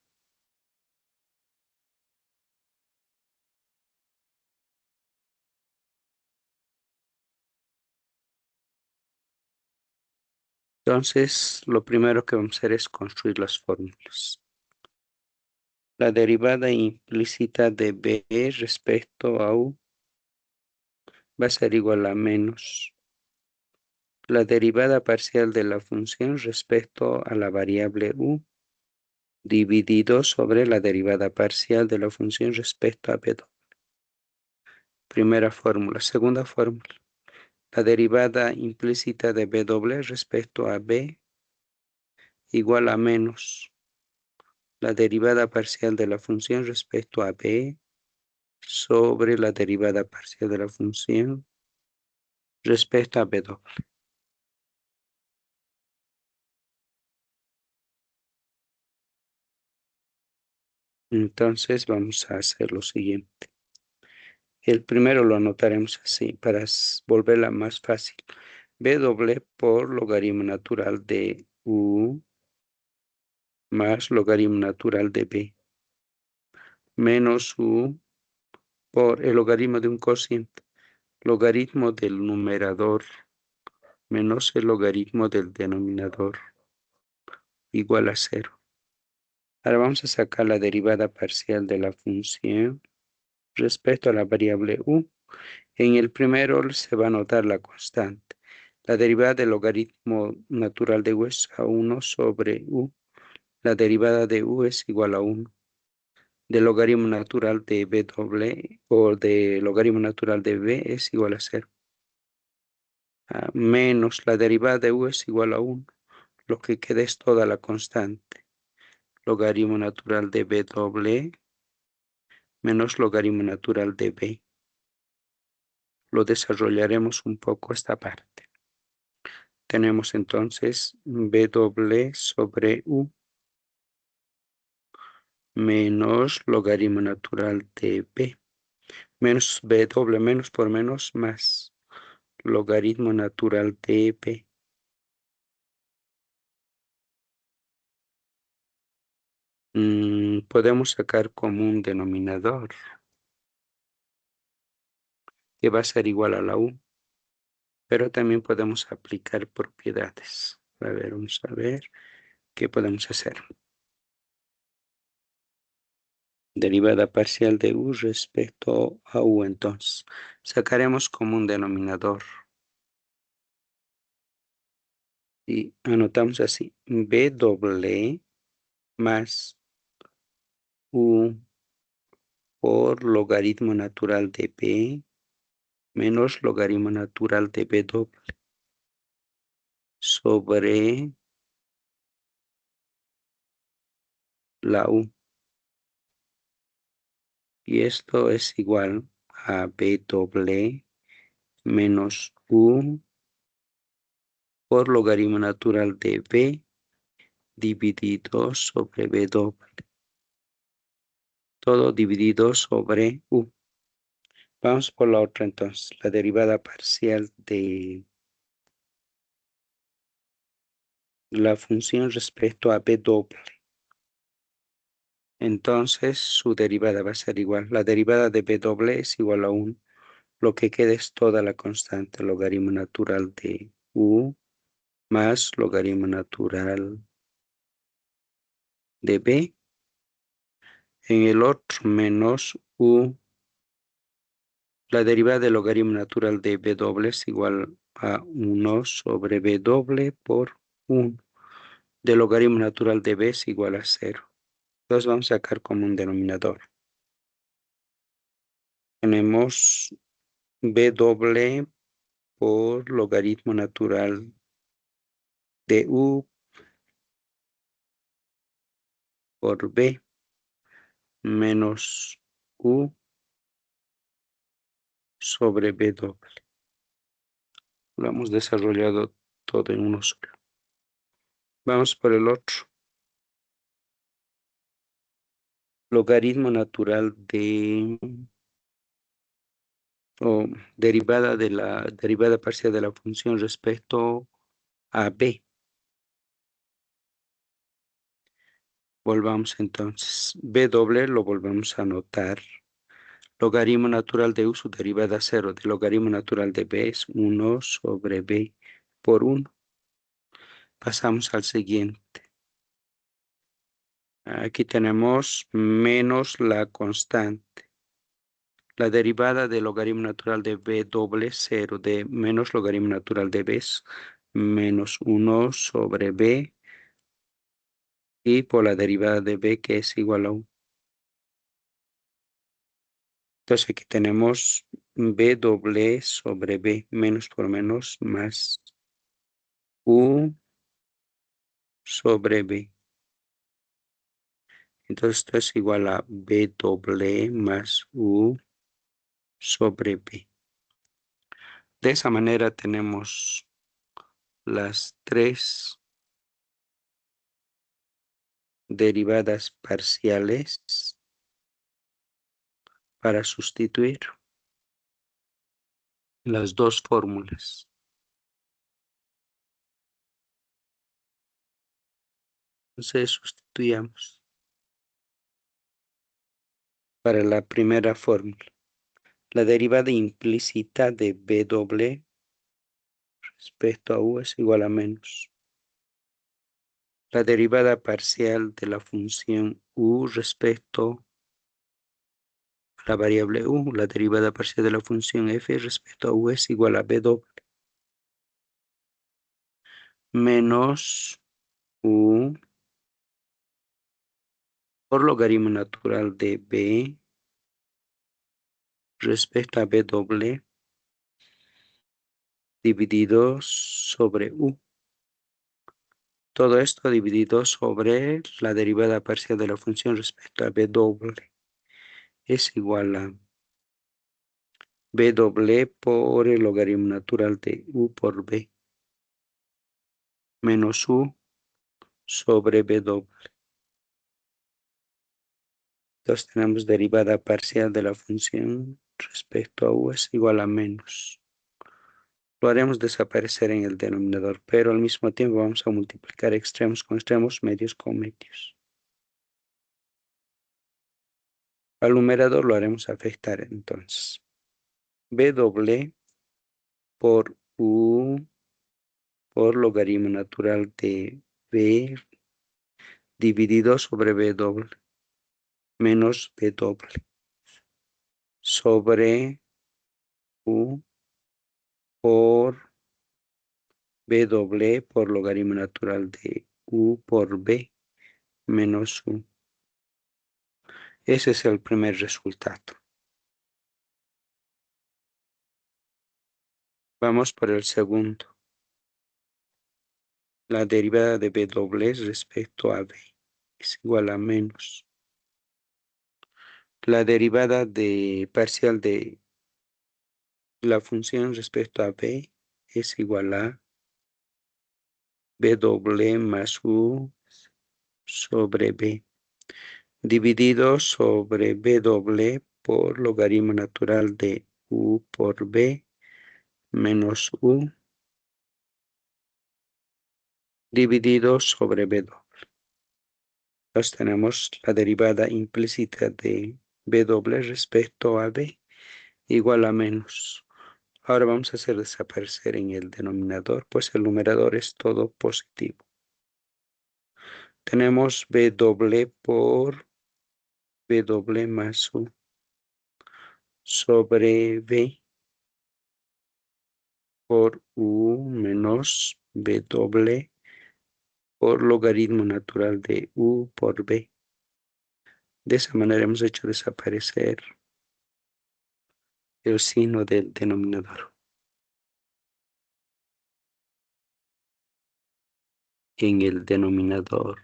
Entonces, lo primero que vamos a hacer es construir las fórmulas. La derivada implícita de B respecto a U va a ser igual a menos la derivada parcial de la función respecto a la variable U dividido sobre la derivada parcial de la función respecto a B doble. Primera fórmula. Segunda fórmula. La derivada implícita de B doble respecto a B igual a menos la derivada parcial de la función respecto a B sobre la derivada parcial de la función respecto a B doble. Entonces vamos a hacer lo siguiente. El primero lo anotaremos así para volverla más fácil. B doble por logaritmo natural de U más logaritmo natural de B menos U por el logaritmo de un cociente, logaritmo del numerador menos el logaritmo del denominador igual a 0. Ahora vamos a sacar la derivada parcial de la función respecto a la variable U. En el primero se va a anotar la constante. La derivada del logaritmo natural de U es a 1 sobre U. La derivada de U es igual a 1. Del logaritmo natural de B doble o del logaritmo natural de B es igual a 0. Menos la derivada de U es igual a 1. Lo que queda es toda la constante. Logaritmo natural de B doble menos logaritmo natural de B. Lo desarrollaremos un poco esta parte. Tenemos entonces B doble sobre U menos logaritmo natural de B. Menos B doble menos por menos más logaritmo natural de B. Podemos sacar como un denominador que va a ser igual a la U, pero también podemos aplicar propiedades. A ver, vamos a ver qué podemos hacer. Derivada parcial de U respecto a U, entonces. Sacaremos como un denominador. Y anotamos así. B doble más U por logaritmo natural de B menos logaritmo natural de B doble sobre la U. Y esto es igual a B doble menos U por logaritmo natural de B dividido sobre B doble. Todo dividido sobre U. Vamos por la otra entonces. La derivada parcial de la función respecto a B doble. Entonces su derivada va a ser igual. La derivada de B doble es igual a 1. Lo que queda es toda la constante logaritmo natural de U más logaritmo natural de b. En el otro menos u. La derivada del logaritmo natural de b doble es igual a 1 sobre b doble por 1. Del logaritmo natural de b es igual a 0. Entonces vamos a sacar como un denominador. Tenemos b doble por logaritmo natural de u por b menos u sobre b doble. Lo hemos desarrollado todo en uno solo. Vamos por el otro. Logaritmo natural de o derivada de la derivada parcial de la función respecto a b. Volvamos entonces. B doble lo volvemos a anotar. Logaritmo natural de u, su derivada 0 de logaritmo natural de b es 1 sobre b por 1. Pasamos al siguiente. Aquí tenemos menos la constante. La derivada del logaritmo natural de b doble 0 de menos logaritmo natural de b es menos 1 sobre b y por la derivada de b que es igual a 1. Entonces aquí tenemos b doble sobre b, menos por menos, más u sobre b. Entonces esto es igual a b doble más u sobre b. De esa manera tenemos las tres derivadas parciales para sustituir las dos fórmulas. Entonces sustituyamos para la primera fórmula. La derivada implícita de b doble respecto a u es igual a menos. La derivada parcial de la función u respecto a la variable u, la derivada parcial de la función f respecto a u es igual a b doble menos u por logaritmo natural de b respecto a b doble dividido sobre u. Todo esto dividido sobre la derivada parcial de la función respecto a b doble es igual a b doble por el logaritmo natural de u por b menos u sobre b doble. Entonces tenemos derivada parcial de la función respecto a u es igual a menos. Lo haremos desaparecer en el denominador, pero al mismo tiempo vamos a multiplicar extremos con extremos, medios con medios. Al numerador lo haremos afectar entonces. B doble por u por logaritmo natural de b dividido sobre b doble menos b doble sobre u por b doble por logaritmo natural de u por b menos u. Ese es el primer resultado. Vamos por el segundo. La derivada de b doble respecto a b es igual a menos. La derivada de parcial de la función respecto a b es igual a b doble más u sobre b dividido sobre b doble por logaritmo natural de u por b menos u dividido sobre b doble. Entonces tenemos la derivada implícita de b doble respecto a b igual a menos. Ahora vamos a hacer desaparecer en el denominador, pues el numerador es todo positivo. Tenemos b doble por b doble más u sobre b por u menos b doble por logaritmo natural de u por b. De esa manera hemos hecho desaparecer el signo del denominador. En el denominador.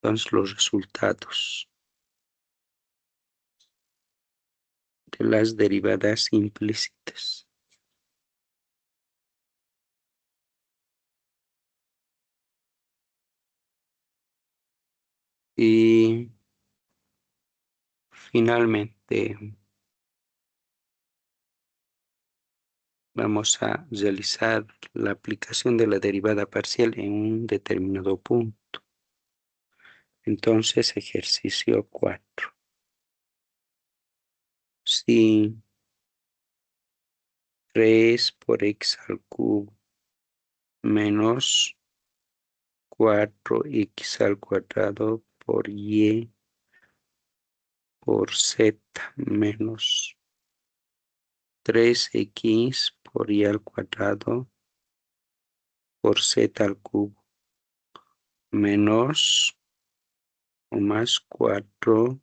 Entonces los resultados de las derivadas implícitas. Y finalmente vamos a realizar la aplicación de la derivada parcial en un determinado punto. Entonces, ejercicio 4. Si 3 por x al cubo menos 4x al cuadrado por y por z menos 3x por y al cuadrado por z al cubo menos o más 4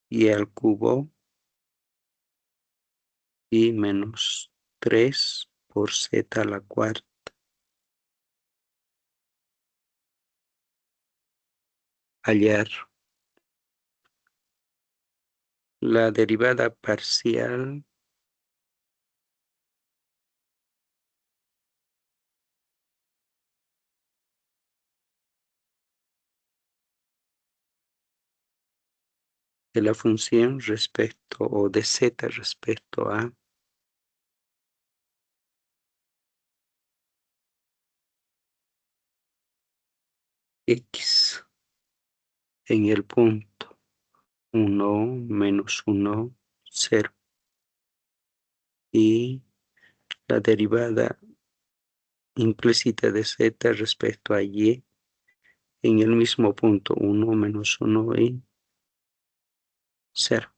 y al cubo y menos 3 por z a la cuarta. Hallar la derivada parcial de la función respecto o de z respecto a x en el punto 1, menos 1, 0. Y la derivada implícita de z respecto a y en el mismo punto 1, menos 1 y 0.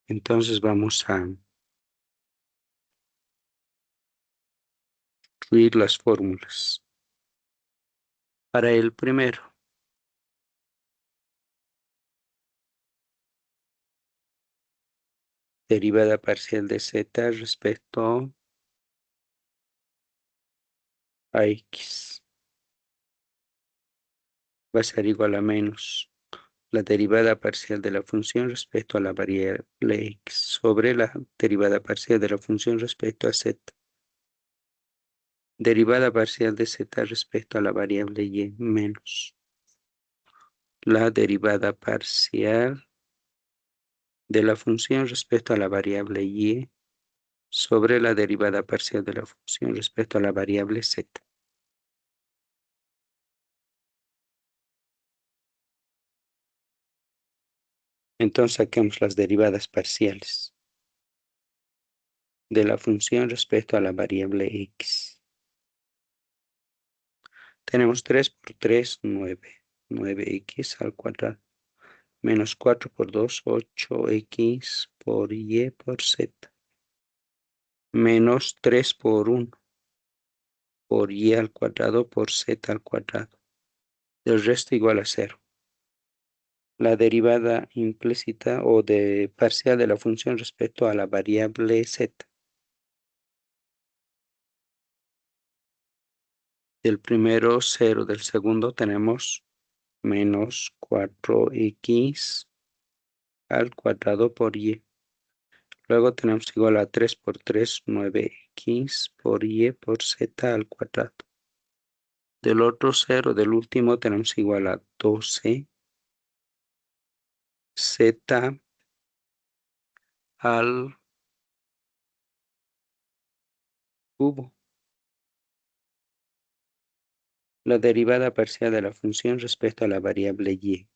Entonces vamos a incluir las fórmulas. Para el primero, derivada parcial de z respecto a x va a ser igual a menos la derivada parcial de la función respecto a la variable x sobre la derivada parcial de la función respecto a z. Derivada parcial de z respecto a la variable y menos la derivada parcial de la función respecto a la variable y sobre la derivada parcial de la función respecto a la variable z. Entonces saquemos las derivadas parciales de la función respecto a la variable x. Tenemos 3 por 3, 9. 9x al cuadrado. Menos 4 por 2, 8x por y por z. Menos 3 por 1 por y al cuadrado por z al cuadrado. El resto igual a 0. La derivada implícita o de parcial de la función respecto a la variable z. Del primero 0, del segundo tenemos menos 4x al cuadrado por y. Luego tenemos igual a 3 por 3, 9x por y por z al cuadrado. Del otro 0, del último, tenemos igual a 12 z al cubo. La derivada parcial de la función respecto a la variable y.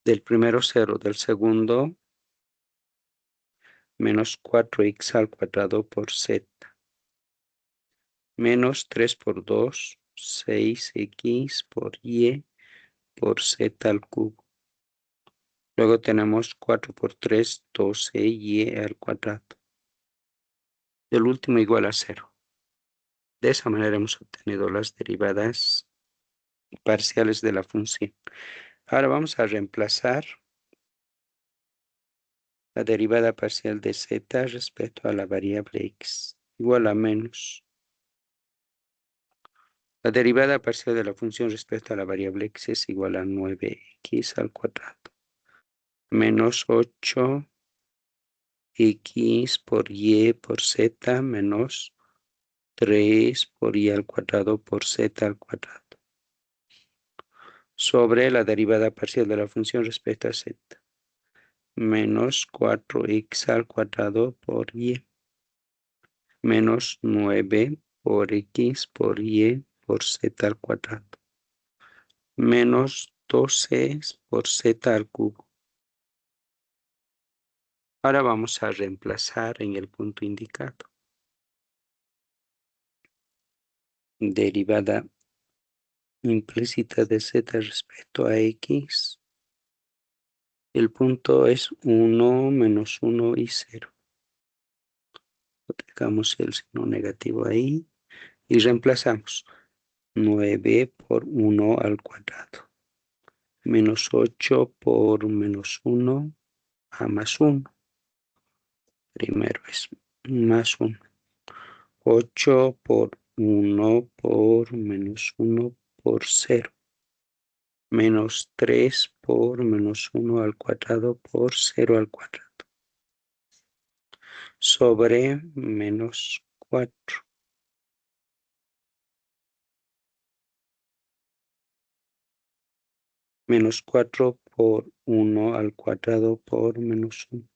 Del primero 0, del segundo menos 4x al cuadrado por z. Menos 3 por 2, 6x por y por z al cubo. Luego tenemos 4 por 3, 12y al cuadrado. El último igual a 0. De esa manera hemos obtenido las derivadas parciales de la función. Ahora vamos a reemplazar la derivada parcial de z respecto a la variable x, igual a menos. La derivada parcial de la función respecto a la variable x es igual a 9x al cuadrado. Menos 8x por y por z menos 3 por y al cuadrado por z al cuadrado. Sobre la derivada parcial de la función respecto a z. Menos 4x al cuadrado por y. Menos 9 por x por y por z al cuadrado. Menos 12 por z al cubo. Ahora vamos a reemplazar en el punto indicado. Derivada implícita de z respecto a x. El punto es 1, menos 1 y 0. Dejamos el signo negativo ahí y reemplazamos 9 por 1 al cuadrado. Menos 8 por menos 1 a más 1. Primero es más 1. 8 por 1 por menos 1 por 0. Menos 3 por menos 1 al cuadrado por 0 al cuadrado. Sobre menos 4. Menos 4 por 1 al cuadrado por menos 1.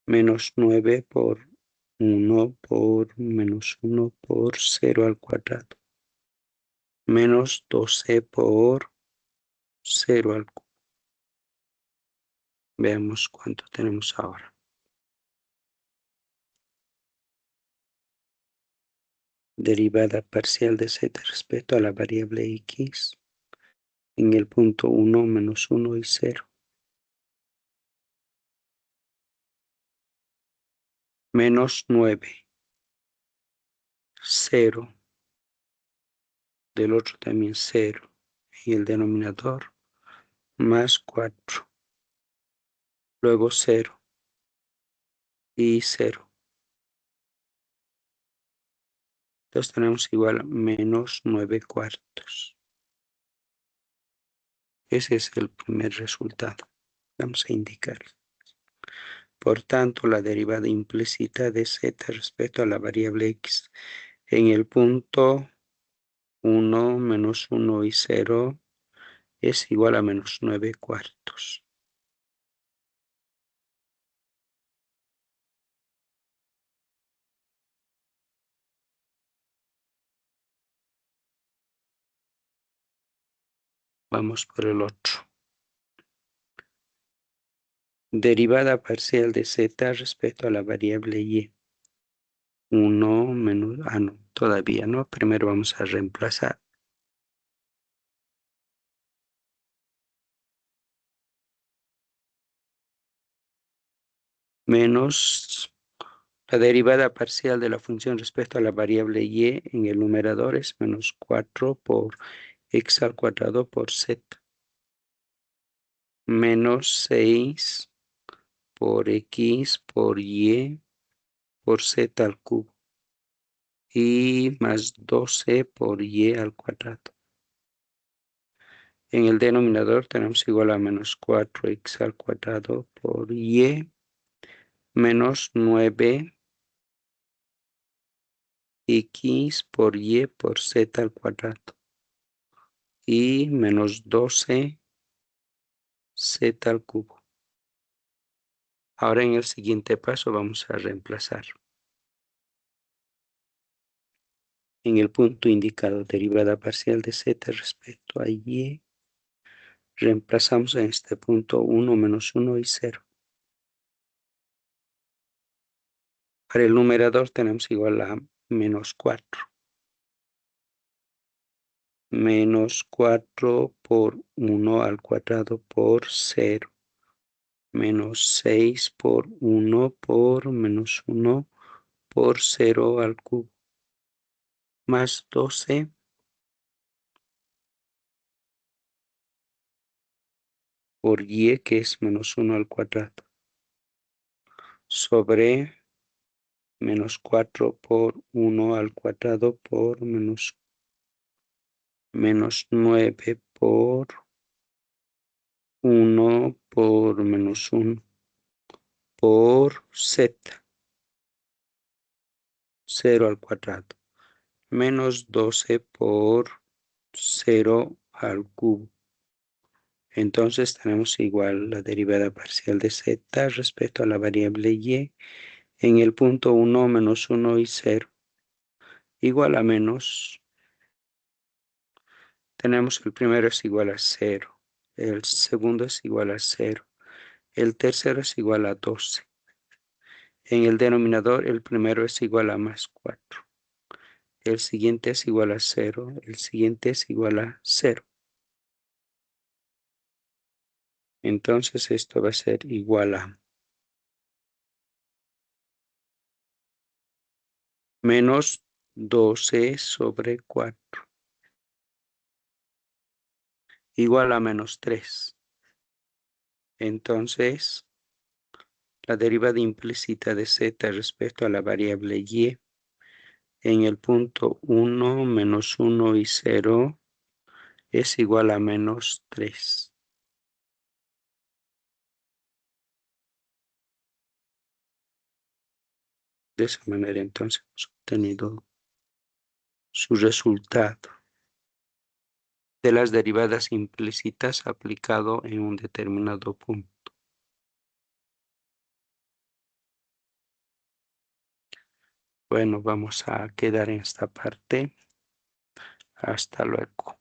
Menos 9 por 1 por menos 1 por 0 al cuadrado. Menos 12 por 0 al cubo. Veamos cuánto tenemos ahora. Derivada parcial de z respecto a la variable x en el punto 1, menos 1 y 0. Menos 9. 0. Del otro también 0. Y el denominador más 4. Luego 0. Y 0. Entonces tenemos igual a menos 9 cuartos. Ese es el primer resultado. Vamos a indicar. Por tanto, la derivada implícita de z respecto a la variable x en el punto 1, menos 1 y 0 es igual a menos 9 cuartos. Vamos por el otro. Derivada parcial de z respecto a la variable y. 1 menos, no, todavía no. Primero vamos a reemplazar. Menos la derivada parcial de la función respecto a la variable y en el numerador es menos 4 por x al cuadrado por z. Menos 6 por x por y por z al cubo. Y más 12 por y al cuadrado. En el denominador tenemos igual a menos 4x al cuadrado por y menos 9 x por y por z al cuadrado. Y menos 12 z al cubo. Ahora en el siguiente paso vamos a reemplazar. En el punto indicado, derivada parcial de z respecto a y, reemplazamos en este punto 1 menos 1 y 0. Para el numerador tenemos igual a menos 4. Menos 4 por 1 al cuadrado por 0. Menos 6 por 1 por menos 1 por 0 al cubo. Más 12 por y, que es menos 1 al cuadrado. Sobre menos 4 por 1 al cuadrado por menos 9 por 1 por menos 1 por z, 0 al cuadrado, menos 12 por 0 al cubo. Entonces tenemos igual la derivada parcial de z respecto a la variable y en el punto 1 menos 1 y 0 igual a menos. Tenemos el primero es igual a 0, el segundo es igual a 0, el tercero es igual a 12. En el denominador el primero es igual a más 4. El siguiente es igual a 0. El siguiente es igual a 0. Entonces esto va a ser igual a menos 12 sobre 4. Igual a menos 3. Entonces la derivada implícita de z respecto a la variable y en el punto 1 menos 1 y 0 es igual a menos 3. De esa manera entonces hemos obtenido su resultado de las derivadas implícitas aplicado en un determinado punto. Bueno, vamos a quedar en esta parte. Hasta luego.